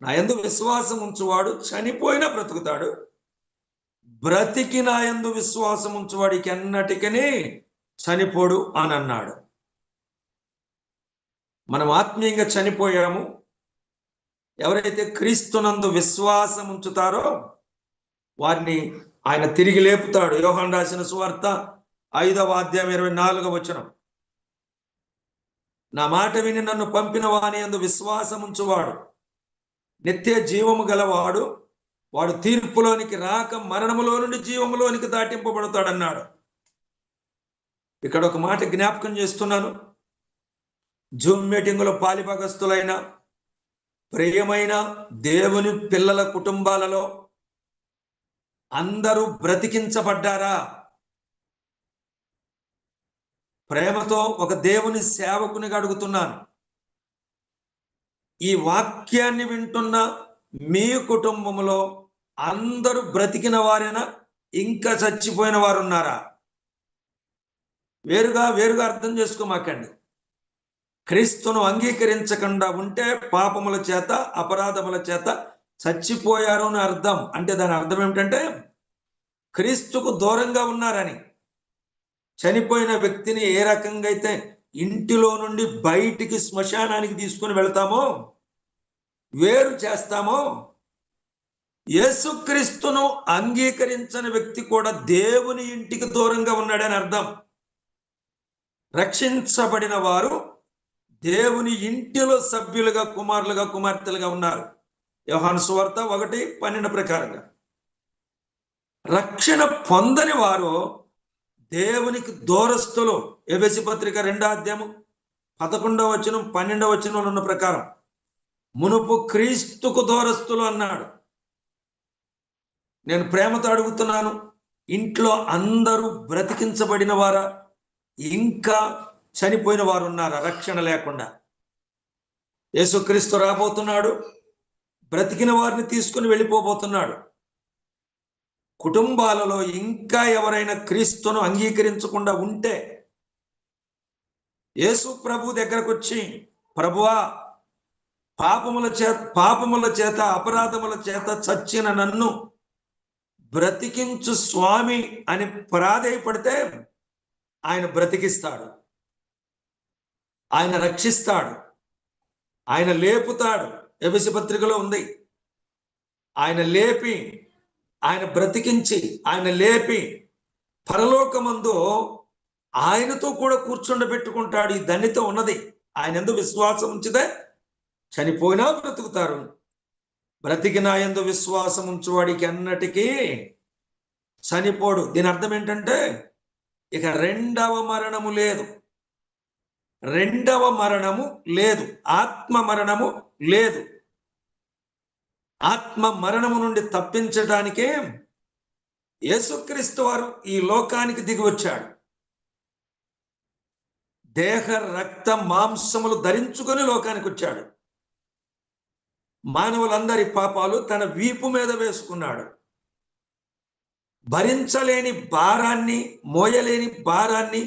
Speaker 2: నా యందు విశ్వాసం ఉంచువాడు చనిపోయినా బ్రతుకుతాడు, బ్రతికి నా యందు విశ్వాసం ఉంచువాడికి ఎన్నటికీ చనిపోడు అని అన్నాడు. మనం ఆత్మీయంగా చనిపోయాము. ఎవరైతే క్రీస్తునందు విశ్వాసం ఉంచుతారో వారిని ఆయన తిరిగి లేపుతాడు. యోహాను రాసిన సువార్త 5వ అధ్యాయం 24వ వచనం, నా మాట విని నన్ను పంపిన వాని యందు విశ్వాసం ఉంచువాడు నిత్య జీవము గలవాడు, వాడు తీర్పులోనికి రాక మరణములో నుండి జీవములోనికి దాటింపబడతాడన్నాడు. ఇక్కడ ఒక మాట జ్ఞాపకం చేస్తున్నాను. జూమ్ మీటింగులో పాలిభాగస్తులైన ప్రియమైన దేవుని పిల్లల కుటుంబాలలో అందరూ బ్రతికించబడ్డారా? ప్రేమతో ఒక దేవుని సేవకునిగా అడుగుతున్నాను. ఈ వాక్యాన్ని వింటున్న మీ కుటుంబంలో అందరూ బ్రతికిన వారేనా, ఇంకా చచ్చిపోయిన వారు ఉన్నారా? వేరుగా అర్థం చేసుకోమాకండి. క్రీస్తును అంగీకరించకుండా ఉంటే పాపముల చేత అపరాధముల చేత చచ్చిపోయారు అని అర్థం. అంటే దాని అర్థం ఏమిటంటే క్రీస్తుకు దూరంగా ఉన్నారని. చనిపోయిన వ్యక్తిని ఏ రకంగా అయితే ఇంటిలో నుండి బయటికి శ్మశానానికి తీసుకుని వెళ్తామో, వేరు చేస్తామో, యేసుక్రీస్తును అంగీకరించని వ్యక్తి కూడా దేవుని ఇంటికి దూరంగా ఉన్నాడని అర్థం. రక్షించబడిన వారు దేవుని ఇంటిలో సభ్యులుగా, కుమారులుగా, కుమార్తెలుగా ఉన్నారు. యోహాను సువార్త 1:12 ప్రకారంగా. రక్షణ పొందని వారు దేవునికి దూరస్తులు. ఎఫెసీ పత్రిక 2వ అధ్యాయం 11వ వచనం 12వ వచనంలో ఉన్న ప్రకారం, మునుపు క్రీస్తుకు దూరస్తులు అన్నాడు. నేను ప్రేమతో అడుగుతున్నాను, ఇంట్లో అందరూ బ్రతికించబడిన వారా, ఇంకా చనిపోయిన వారు ఉన్నారా రక్షణ లేకుండా? యేసుక్రీస్తు రాబోతున్నాడు, బ్రతికిన వారిని తీసుకుని వెళ్ళిపోబోతున్నాడు. కుటుంబాలలో ఇంకా ఎవరైనా క్రీస్తును అంగీకరించకుండా ఉంటే యేసు ప్రభు దగ్గరకు వచ్చి, ప్రభువా, పాపముల చేత అపరాధముల చేత చచ్చిన నన్ను బ్రతికించు స్వామి అని ప్రాధేయపడితే ఆయన బ్రతికిస్తాడు, ఆయన రక్షిస్తాడు, ఆయన లేపుతాడు. ఎఫెసీ పత్రికలో ఉంది. ఆయన లేపి, ఆయన బ్రతికించి, ఆయన లేపి పరలోకమందు ఆయనతో కూడా కూర్చుండబెట్టుకుంటాడు. ఈ ధన్యత ఉన్నది. ఆయన యందు విశ్వాసం ఉంచితే చనిపోయినా బ్రతుకుతారు, బ్రతికిన యందు విశ్వాసం ఉంచువాడికి అన్నటికీ చనిపోడు. దీని అర్థం ఏంటంటే ఇక రెండవ మరణము లేదు, రెండవ మరణము లేదు, ఆత్మ మరణము లేదు. ఆత్మ మరణము నుండి తప్పించడానికే యేసుక్రీస్తు వారు ఈ లోకానికి దిగి వచ్చాడు. దేహ రక్త మాంసములు ధరించుకొని లోకానికి వచ్చాడు. మానవులందరి పాపాలు తన వీపు మీద వేసుకున్నాడు. భరించలేని భారాన్ని, మోయలేని భారాన్ని,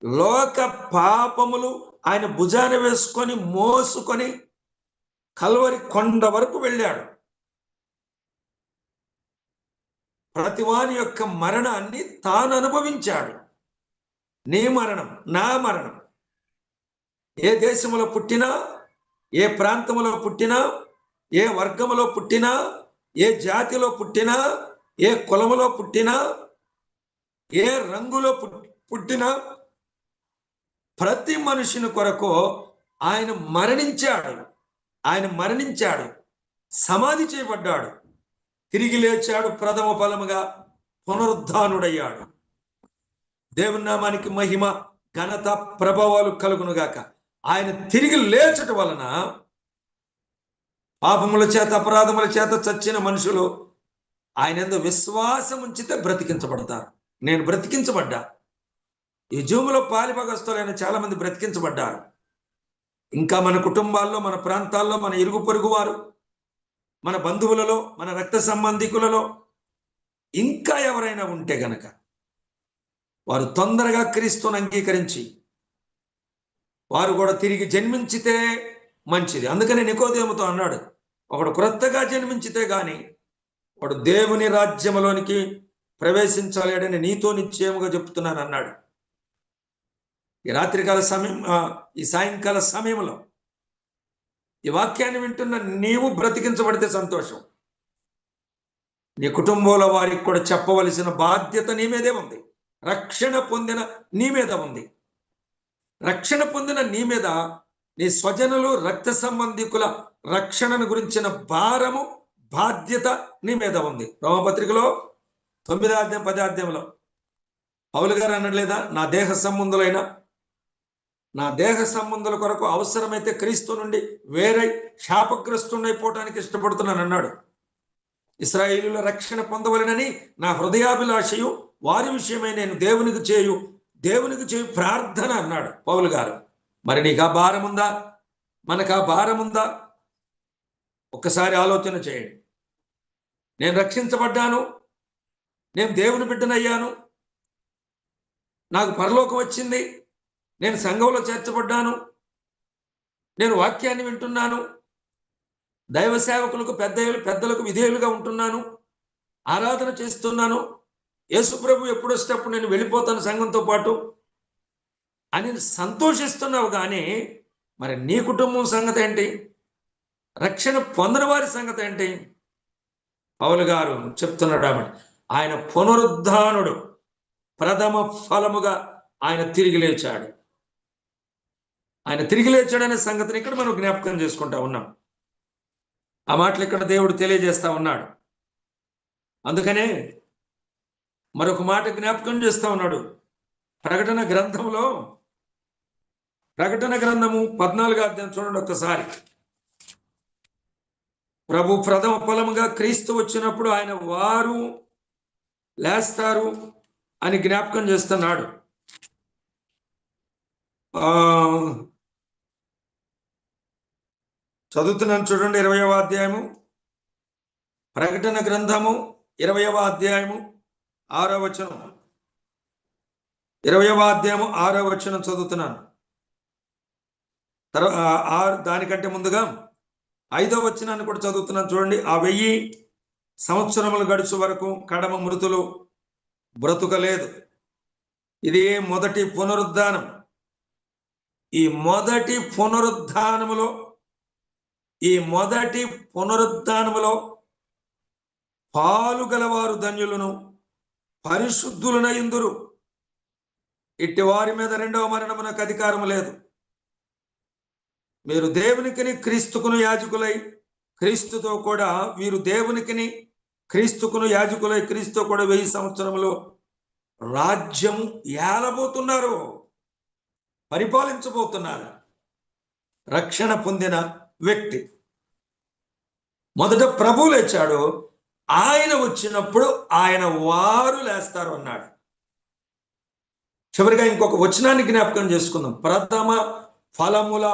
Speaker 2: లోక పాపములు ఆయన భుజాన వేసుకొని మోసుకొని కల్వరి కొండ వరకు వెళ్ళాడు. ప్రతివాని యొక్క మరణాన్ని తాను అనుభవించాడు. నీ మరణం, నా మరణం, ఏ దేశంలో పుట్టినా, ఏ ప్రాంతంలో పుట్టినా, ఏ వర్గములో పుట్టినా, ఏ జాతిలో పుట్టినా, ఏ కులములో పుట్టినా, ఏ రంగులో పుట్టినా, ప్రతి మనుషుని కొరకు ఆయన మరణించాడు. ఆయన మరణించాడు, సమాధి చేయబడ్డాడు, తిరిగి లేచాడు, ప్రథమ ఫలముగా పునరుద్ధానుడయ్యాడు. దేవుని నామానికి మహిమ, ఘనత, ప్రభావాలు కలుగునుగాక. ఆయన తిరిగి లేచట వలన పాపముల చేత అపరాధముల చేత చచ్చిన మనుషులు ఆయన యందు విశ్వాసం ఉంచితే బ్రతికించబడతారు. నేను బ్రతికించబడ్డా. ఈ జీవులో పాలిభాగస్తులైన చాలా మంది బ్రతికించబడ్డారు. ఇంకా మన కుటుంబాల్లో, మన ప్రాంతాల్లో, మన ఇరుగు పొరుగు వారు, మన బంధువులలో, మన రక్త సంబంధికులలో ఇంకా ఎవరైనా ఉంటే గనక వారు తొందరగా క్రీస్తుని అంగీకరించి వారు కూడా తిరిగి జన్మించితే మంచిది. అందుకని నికోదేముతో అన్నాడు, ఒకడు క్రొత్తగా జన్మించితే గాని వాడు దేవుని రాజ్యములోనికి ప్రవేశించలేడని నీతో నిశ్చయముగా చెప్తున్నాను అన్నాడు. ఈ రాత్రికాల సమయం, ఈ సాయంకాల సమయంలో ఈ వాక్యాన్ని వింటున్న నీవు బ్రతికించబడితే సంతోషం. నీ కుటుంబంలో వారికి కూడా చెప్పవలసిన బాధ్యత నీ మీదే ఉంది. రక్షణ పొందిన నీ మీద ఉంది. రక్షణ పొందిన నీ మీద నీ స్వజనులు, రక్త సంబంధికుల రక్షణను గురించిన భారము, బాధ్యత నీ మీద ఉంది. రోమపత్రికలో 9వ అధ్యాయం 10వ అధ్యాయంలో పౌలు గారు అనట్లేదా, నా దేహ సంబంధుల కొరకు అవసరమైతే క్రీస్తు నుండి వేరే శాపగ్రస్తుడైపోవటానికి ఇష్టపడుతున్నాను అన్నాడు. ఇశ్రాయేలుల రక్షణ పొందవలెనని నా హృదయాభిలాషయు, వారి విషయమై నేను దేవునికి చేయు ప్రార్థన అన్నాడు పౌలు గారు. మరి నీకు ఆ భారం ఉందా? మనకు ఆ భారం ఉందా? ఒక్కసారి ఆలోచన చేయండి. నేను రక్షించబడ్డాను, నేను దేవుని బిడ్డనయ్యాను, నాకు పరలోకం వచ్చింది, నేను సంఘంలో చేర్చబడ్డాను, నేను వాక్యాన్ని వింటున్నాను, దైవ సేవకులకు పెద్దలకు విధేయులుగా ఉంటున్నాను, ఆరాధన చేస్తున్నాను, యేసుప్రభు ఎప్పుడు వచ్చేటప్పుడు నేను వెళ్ళిపోతాను సంఘంతో పాటు అని సంతోషిస్తున్నావు. కానీ మరి నీ కుటుంబం సంగతి ఏంటి? రక్షణ పొందిన వారి సంగతి ఏంటి? పౌలు గారు చెప్తున్నాడు కాబట్టి ఆయన పునరుద్ధానుడు, ప్రథమ ఫలముగా ఆయన తిరిగి లేచాడు. ఆయన తిరిగి లేచాడనే సంగతిని ఇక్కడ మనం జ్ఞాపకం చేసుకుంటా ఉన్నాం. ఆ మాటలు ఇక్కడ దేవుడు తెలియజేస్తా ఉన్నాడు. అందుకనే మరొక మాట జ్ఞాపకం చేస్తా ఉన్నాడు. ప్రకటన గ్రంథము 14వ అధ్యాయం చూడండి ఒక్కసారి. ప్రభు ప్రథమ ఫలముగా క్రీస్తు వచ్చినప్పుడు ఆయన వారు లేస్తారు అని జ్ఞాపకం చేస్తున్నాడు. చదువుతున్నాను చూడండి. 20వ అధ్యాయము, ప్రకటన గ్రంథము 20వ అధ్యాయము 6వ వచనం. 20వ అధ్యాయము 6వ వచనం చదువుతున్నాను. దానికంటే ముందుగా 5వ వచనాన్ని కూడా చదువుతున్నాను చూడండి. ఆ 1000 సంవత్సరములు గడుచు వరకు కడమ మృతులు బ్రతుకలేదు. ఇది మొదటి పునరుద్ధానం. ఈ మొదటి పునరుద్ధానములో పాలుగలవారు ధన్యులను, పరిశుద్ధులనయుందురు. ఇట్టి వారి మీద రెండవ మరణమునకు అధికారము లేదు. మీరు దేవునికిని క్రీస్తుకును యాజకులై క్రీస్తుతో కూడా, వీరు దేవునికిని క్రీస్తుకును యాజకులై క్రీస్తుతో కూడా 1000 సంవత్సరములు రాజ్యం ఏలబోతున్నారు, పరిపాలించబోతున్నారు. రక్షణ పొందిన వ్యక్తి మొదట ప్రభు లేచాడు, ఆయన వచ్చినప్పుడు ఆయన వారు లేస్తారు అన్నాడు. చివరిగా ఇంకొక వచనాన్ని జ్ఞాపకం చేసుకుందాం. ప్రథమ ఫలముల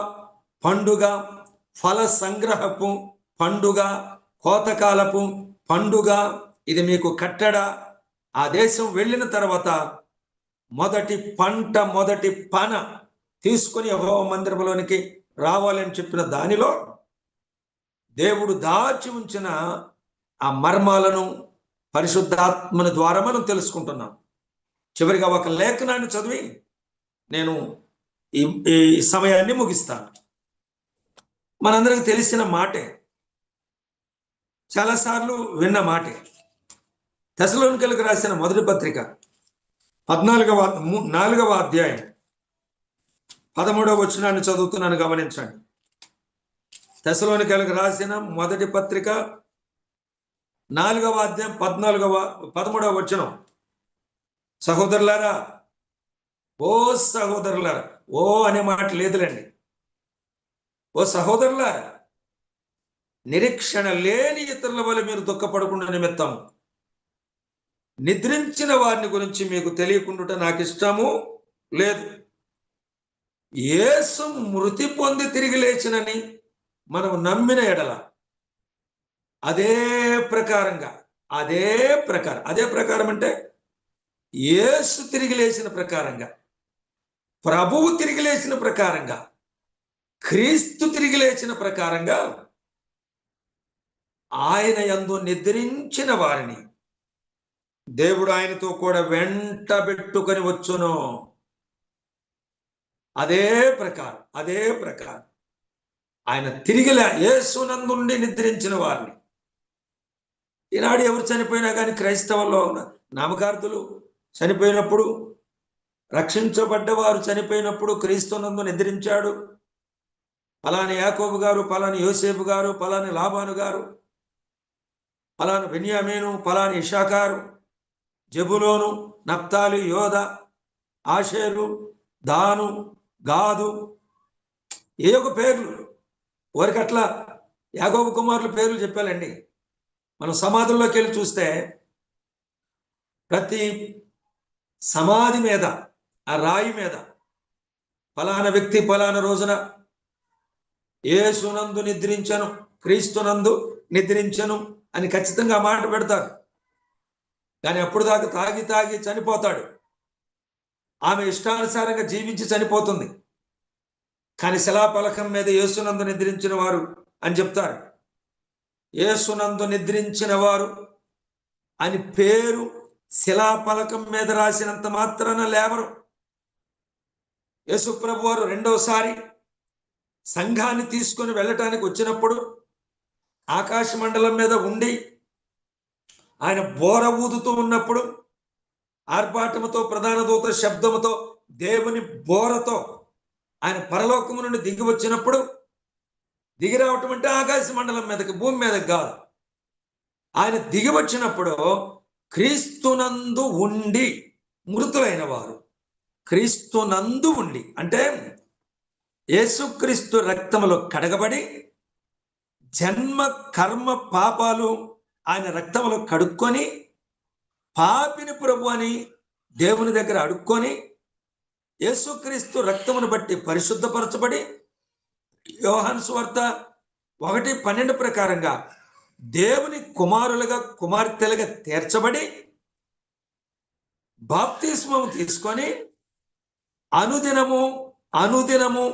Speaker 2: పండుగ, ఫల సంగ్రహపు పండుగ, కోతకాలపు పండుగ, ఇది మీకు కట్టడ. ఆ దేశం వెళ్ళిన తర్వాత మొదటి పంట, మొదటి పన తీసుకొని యెహోవా మందిరంలోనికి రావాలని చెప్పిన దానిలో దేవుడు దాచి ఉంచిన ఆ మర్మాలను పరిశుద్ధాత్మని ద్వారా మనం తెలుసుకుంటున్నాం. చివరిగా ఒక లేఖనాన్ని చదివి నేను ఈ సమయాన్ని ముగిస్తాను. మనందరికి తెలిసిన మాటే, చాలాసార్లు విన్న మాటే. తెస్సలోనికీయులకు రాసిన మొదటి పత్రిక 4వ అధ్యాయం 13వ వచనాన్ని చదువుతున్నాను, గమనించండి. తెస్సలోనికీయులకు రాసిన మొదటి పత్రిక 4వ అధ్యాయం 13వ వచనం. సహోదరులారా, ఓ సహోదరులారా, ఓ అనే మాట లేదులేండి, ఓ సహోదరులారా, నిరీక్షణ లేని ఇతరుల వల్ల మీరు దుఃఖపడకుండా నిమిత్తం నిద్రించిన వారిని గురించి మీకు తెలియకుండా నాకు ఇష్టము లేదు. యేసు మృతి పొంది తిరిగి లేచినని మనం నమ్మిన ఎడల అదే ప్రకారం అంటే యేసు తిరిగి లేచిన ప్రకారంగా, ప్రభువు తిరిగి లేచిన ప్రకారంగా, క్రీస్తు తిరిగి లేచిన ప్రకారంగా ఆయన యందు నిద్రించిన వారిని దేవుడు ఆయనతో కూడా వెంటబెట్టుకొని వచ్చును. అదే ప్రకారం ఆయన తిరిగి యేసునందుండి నిద్రించిన వారిని. ఈనాడు ఎవరు చనిపోయినా కానీ క్రైస్తవుల్లో నామకార్థులు చనిపోయినప్పుడు, రక్షించబడ్డవారు చనిపోయినప్పుడు క్రీస్తునందు నిద్రించాడు, పలాని యాకోబు గారు, పలాని యోసేపు గారు, పలాని లాబాను గారు, పలాని బెన్యామీను, పలాని ఇషాకారు, జెబులోను, నప్తాలి, యోధ, ఆషేరు, దాను, గాదు, ఏ ఒక పేర్లు వారికి అట్లా యాకోబు కుమారుల పేర్లు చెప్పాలండి. మనం సమాధుల్లోకి వెళ్ళి చూస్తే ప్రతి సమాధి మీద, ఆ రాయి మీద ఫలానా వ్యక్తి ఫలానా రోజున యేసునందు నిద్రించను, క్రీస్తునందు నిద్రించను అని ఖచ్చితంగా మాట పెడతారు. కానీ అప్పుడు దాకా తాగి చనిపోతాడు. ఆమె ఇష్టానుసారంగా జీవించి చనిపోతుంది. కానీ శిలాపలకం మీద యేసునందు నిద్రించిన వారు అని చెప్తారు. యేసునందు నిద్రించిన వారు అని పేరు శిలాపలకం మీద రాసినంత మాత్రాన లేవరు. యేసు ప్రభు వారు రెండోసారి సంఘాన్ని తీసుకొని వెళ్ళటానికి వచ్చినప్పుడు ఆకాశ మండలం మీద ఉండి ఆయన బోర ఊదుతూ ఉన్నప్పుడు ఆర్భాటముతో, ప్రధాన దూత శబ్దముతో, దేవుని బోరతో ఆయన పరలోకము నుండి దిగి వచ్చినప్పుడు, దిగి రావటం అంటే ఆకాశ మండలం మీదకి, భూమి మీదకి కాదు. ఆయన దిగి వచ్చినప్పుడు క్రీస్తునందు ఉండి మృతులైన వారు, క్రీస్తునందు ఉండి అంటే యేసుక్రీస్తు రక్తములో కడగబడి జన్మ కర్మ పాపాలు ఆయన రక్తములో కడుక్కొని పాపిని ప్రభు అని దేవుని దగ్గర అడుక్కొని యేసుక్రీస్తు రక్తమును బట్టి పరిశుద్ధపరచబడి యోహాను సువార్త 1:12 ప్రకారంగా దేవుని కుమారులుగా, కుమార్తెలుగా తీర్చబడి బాప్తిస్మము తీసుకొని అనుదినము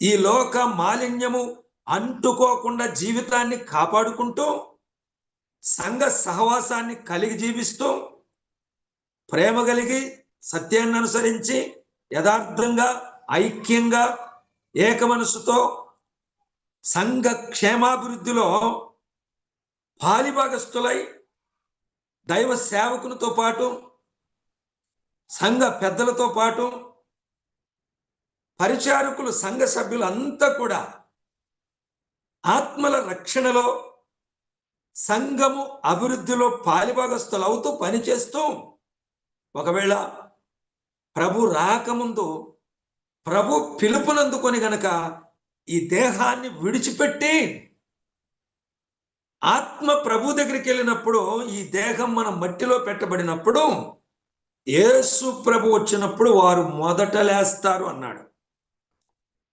Speaker 2: ఈ లోక మాలిన్యము అంటుకోకుండా జీవితాన్ని కాపాడుకుంటూ సంఘ సహవాసాన్ని కలిగి జీవిస్తూ ప్రేమ కలిగి సత్యాన్ని అనుసరించి యథార్థంగా, ఐక్యంగా, ఏక మనసుతో సంఘ క్షేమాభివృద్ధిలో పాలిభాగస్తులై దైవ సేవకునితో పాటు, సంఘ పెద్దలతో పాటు, పరిచారకులు, సంఘ సభ్యులు అంతా కూడా ఆత్మల రక్షణలో, సంఘము అభివృద్ధిలో పాలిభాగస్తులు అవుతూ పనిచేస్తూ, ఒకవేళ ప్రభు రాకముందు ప్రభు పిలుపునందుకొని గనక ఈ దేహాన్ని విడిచిపెట్టి ఆత్మ ప్రభు దగ్గరికి వెళ్ళినప్పుడు, ఈ దేహం మన మట్టిలో పెట్టబడినప్పుడు యేసు ప్రభు వచ్చినప్పుడు వారు మొదట లేస్తారు అన్నాడు.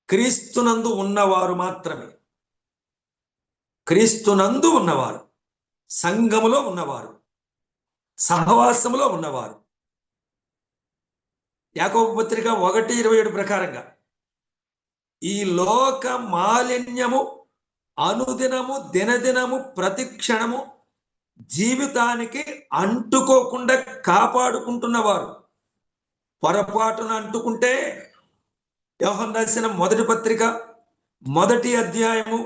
Speaker 2: క్రీస్తునందు ఉన్నవారు మాత్రమే, క్రీస్తునందు ఉన్నవారు, సంఘములో ఉన్నవారు, సహవాసములో ఉన్నవారు. యాకోబు పత్రిక 1:27 ప్రకారంగా ఈ లోక మాలిన్యము అనుదినము, దినదినము, ప్రతి క్షణము జీవితానికి అంటుకోకుండా కాపాడుకుంటున్నవారు. పొరపాటున అంటుకుంటే యోహాను రాసిన మొదటి పత్రిక 1వ అధ్యాయము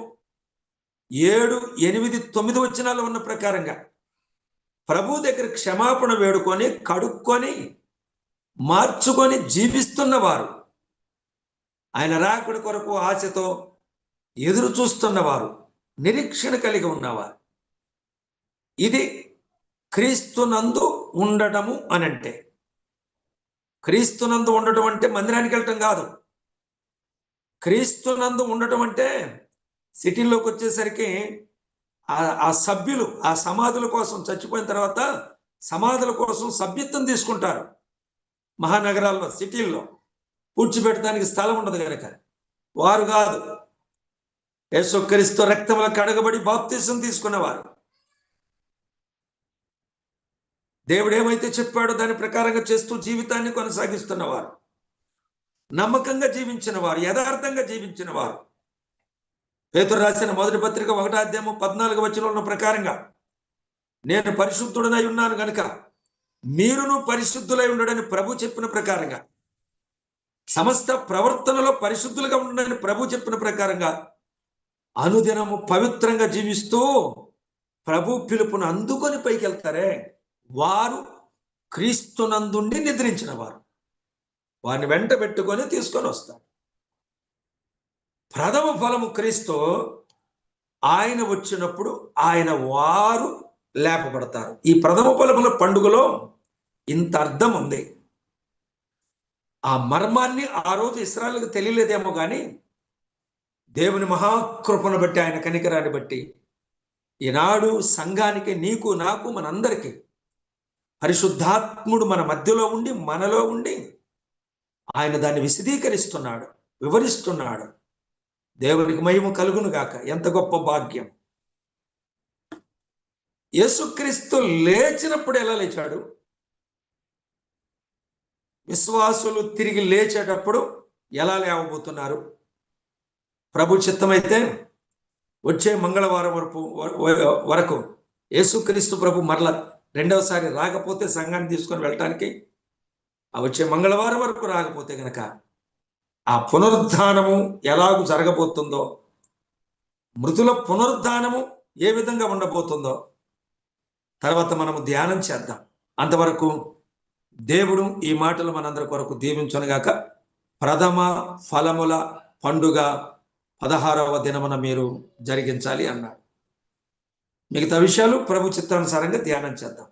Speaker 2: 7, 8, 9 వచనాలు ఉన్న ప్రకారంగా ప్రభు దగ్గర క్షమాపణ వేడుకొని, కడుక్కొని, మార్చుకొని జీవిస్తున్నవారు, ఆయన రాకడ కొరకు ఆశతో ఎదురు చూస్తున్నవారు, నిరీక్షణ కలిగి ఉన్నవారు. ఇది క్రీస్తునందు ఉండటము అనంటే. క్రీస్తునందు ఉండటం అంటే మందిరానికి వెళ్ళటం కాదు. క్రీస్తునందు ఉండటం అంటే సిటీల్లోకి వచ్చేసరికి ఆ సభ్యులు ఆ సమాధుల కోసం చచ్చిపోయిన తర్వాత సమాధుల కోసం సభ్యత్వం తీసుకుంటారు. మహానగరాల్లో సిటీల్లో పూడ్చిపెట్టడానికి స్థలం ఉండదు కనుక. వారు కాదు, యేసుక్రీస్తు రక్తములో కడగబడి బాప్తిసం తీసుకున్నవారు. దేవుడు ఏమైతే చెప్పాడో దాని ప్రకారంగా చేస్తూ జీవితాన్ని కొనసాగిస్తున్నవారు, నమ్మకంగా జీవించిన వారు, యథార్థంగా జీవించిన వారు. పేతురు రాసిన మొదటి పత్రిక 1వ అధ్యాయం 14వ వచనంలో ప్రకారంగా నేను పరిశుద్ధుడనై ఉన్నాను గనుక మీరును పరిశుద్ధులై ఉండడని ప్రభు చెప్పిన ప్రకారంగా, సమస్త ప్రవర్తనలో పరిశుద్ధులుగా ఉండడని ప్రభు చెప్పిన ప్రకారంగా అనుదినము పవిత్రంగా జీవిస్తూ ప్రభు పిలుపును అందుకొని పైకి వెళ్తారే, వారు క్రీస్తునందుండి నిద్రించిన వారు. వారిని వెంట పెట్టుకొని తీసుకొని వస్తారు. ప్రథమ ఫలము క్రీస్తు. ఆయన వచ్చినప్పుడు ఆయన వారు లేపబడతారు. ఈ ప్రథమ ఫలముల పండుగలో ఇంత అర్థం ఉంది. ఆ మర్మాన్ని ఆ రోజు ఇశ్రాయేలుకు తెలియలేదేమో కానీ దేవుని మహాకృపను బట్టి, ఆయన కనికరాన్ని బట్టి ఈనాడు సంఘానికి, నీకు నాకు మనందరికీ పరిశుద్ధాత్ముడు మన మధ్యలో ఉండి, మనలో ఉండి ఆయన దాన్ని విశదీకరిస్తున్నాడు, వివరిస్తున్నాడు. దేవునికి మహిమ కలుగును గాక. ఎంత గొప్ప భాగ్యం. యేసుక్రీస్తు లేచినప్పుడు ఎలా లేచాడు? విశ్వాసులు తిరిగి లేచేటప్పుడు ఎలా లేవబోతున్నారు? ప్రభు చిత్తమైతే వచ్చే మంగళవారం వరకు యేసుక్రీస్తు ప్రభు మరల రెండవసారి రాకపోతే సంఘాన్ని తీసుకొని వెళ్ళటానికి, ఆ వచ్చే మంగళవారం వరకు రాకపోతే గనక ఆ పునరుద్ధానము ఎలాగూ జరగబోతుందో, మృతుల పునరుద్ధానము ఏ విధంగా ఉండబోతుందో తర్వాత మనము ధ్యానం చేద్దాం. అంతవరకు దేవుడు ఈ మాటలు మనందరి కొరకు దీవించునుగాక. ప్రథమ ఫలముల పండుగ 16వ దినమున మీరు జరిగించాలి అన్నాడు. మిగతా విషయాలు ప్రభు చిత్తానుసారంగా ధ్యానం చేద్దాం.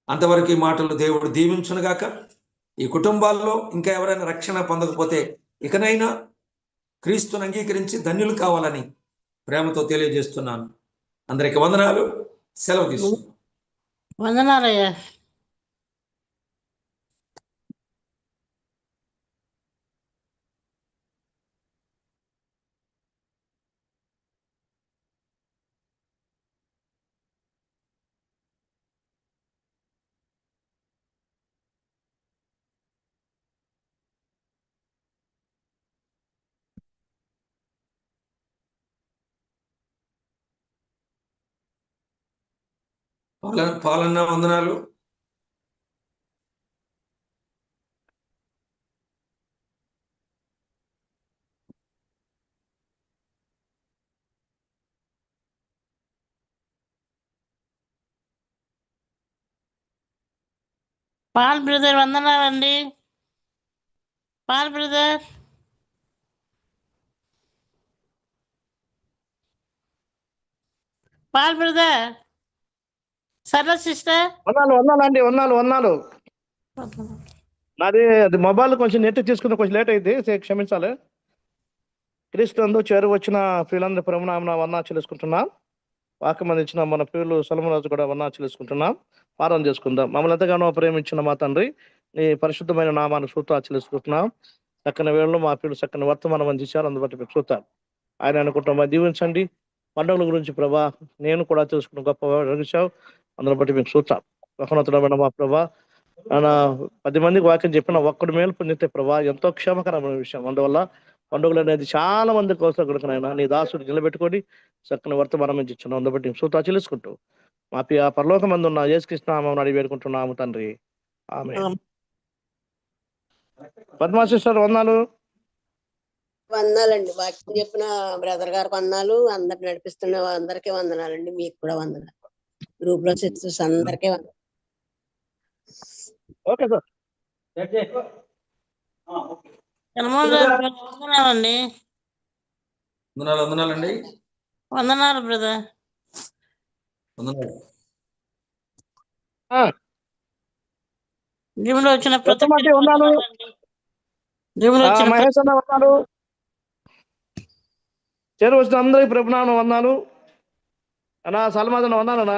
Speaker 2: అంతవరకు ఈ మాటలు దేవుడు దీవించునుగాక. ఈ కుటుంబాల్లో ఇంకా ఎవరైనా రక్షణ పొందకపోతే ఇకనైనా క్రీస్తుని అంగీకరించి ధన్యులు కావాలని ప్రేమతో తెలియజేస్తున్నాను. అందరికి వందనాలు. సెలవు తీసుకున్నాను.
Speaker 4: వందనాలయ్యా.
Speaker 2: పాలన్న వందనాలు.
Speaker 4: పాల్ బ్రదర్ వందనాలండి. పాల్ బ్రదర్, పాల్ బ్రదర్, సరే సిస్టర్.
Speaker 1: వందాలండి, వందాలు. నాది అది మొబైల్ కొంచెం నెట్ తీసుకున్న కొంచెం లేట్ అయింది, క్షమించాలి. క్రీస్తు చేరు వచ్చిన ప్రియులందరూ ప్రభునామమున వందనాలు చెల్లించుకుంటున్నాం. వాక్యం అందించిన మన ప్రియులు సొలొమోను కూడా వందనాలు చెల్లించుకుంటున్నాం. ప్రార్థన చేసుకుందాం. మమ్మల్ని ఎంతగానో ప్రేమించిన మా తండ్రి, నీ పరిశుద్ధమైన నామాన్ని స్తోత్రాలు చెల్లించుకుంటున్నాం. చక్కని వేళలో మా ప్రియులు చక్కని వర్తమానం అందించారు, అందుబట్టి మీకు స్తోత్రాలు. ఆయన కుటుంబాన్ని దీవించండి. పండుగల గురించి ప్రభా నేను కూడా తెలుసుకున్న గొప్ప వివరించావు, అందులో బట్టి మీకు స్తోత్రాలు. బహుమతులమైన మా ప్రభా, 10 మందికి వాక్యం చెప్పిన ఒక్కడి మేలు పొందితే ప్రభా ఎంతో క్షేమకరమైన విషయం. అందువల్ల పండుగలు అనేది చాలా మంది కోసం కనుకనైనా నీ దాసుడు నిలబెట్టుకొని చక్కని వర్తమానం ఇచ్చున్నాం, అందుబట్టి స్తోత్రాలు చెల్లించుకుంటూ మా పరలోకమందు ఉన్న యేసుక్రీస్తు నామమున అడిగి వేడుకుంటున్నాము తండ్రి, ఆమేన్. పద్మా సిస్టర్ వందనాలు.
Speaker 5: వందనాలండి. వాక్యం చెప్పిన బ్రదర్ గారికి వందనాలు, అందరు నడిపిస్తున్న అందరికీ వందనాలండి. మీకు కూడా వందనాలు. గ్రూప్ లో సిస్టర్స్ అందరికీ వందనాలు.
Speaker 1: Okay sir.
Speaker 4: వందనాలండి.
Speaker 2: వందనాలండి.
Speaker 4: వందనాలు బ్రదర్.
Speaker 2: వందనాలు.
Speaker 4: జిమ్లో వచ్చిన ప్రతి
Speaker 1: వందనాలు.
Speaker 4: జిమ్లో వచ్చిన
Speaker 1: మహేష్ అన్న వందనాలు. చేరు వచ్చిన అందరికి ప్రభునామం వందనాలు. అన్నా సల్మాదన్న వందనాలన్నా.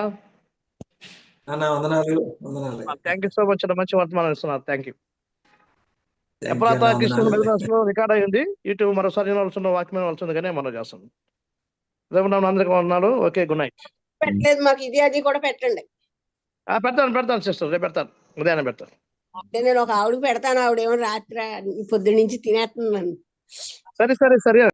Speaker 2: అన్న వందనాలు. వందనాలు.
Speaker 1: థ్యాంక్ యూ సో మచ్ అన్న, మంచి వర్తమానం ఇస్తున్నారు. Thank you.
Speaker 2: Thank you
Speaker 1: ఎప్పుడైతే
Speaker 2: అన్న,
Speaker 1: క్రిస్టియన్
Speaker 2: వందనాలు.
Speaker 1: మెదనాస్లో రికార్డ్ అయ్యింది. యూట్యూబ్ మరోసారి వినవలసిన వాక్యం వినవలసింది కానీ మనం చేస్తాం. ప్రభునామం అందరికీ వందనాలు. Okay, good night.
Speaker 5: పెట్టలేదు మాకు, ఇది అది కూడా పెట్టండి.
Speaker 1: పెడతాను సిస్టర్, రేపు పెడతాను, ఉదయాన్నే పెడతాను.
Speaker 5: అంటే నేను ఒక ఆవిడకి పెడతాను, ఆవిడేమో రాత్రి పొద్దు నుంచి తినేస్తున్నాను.
Speaker 1: సరే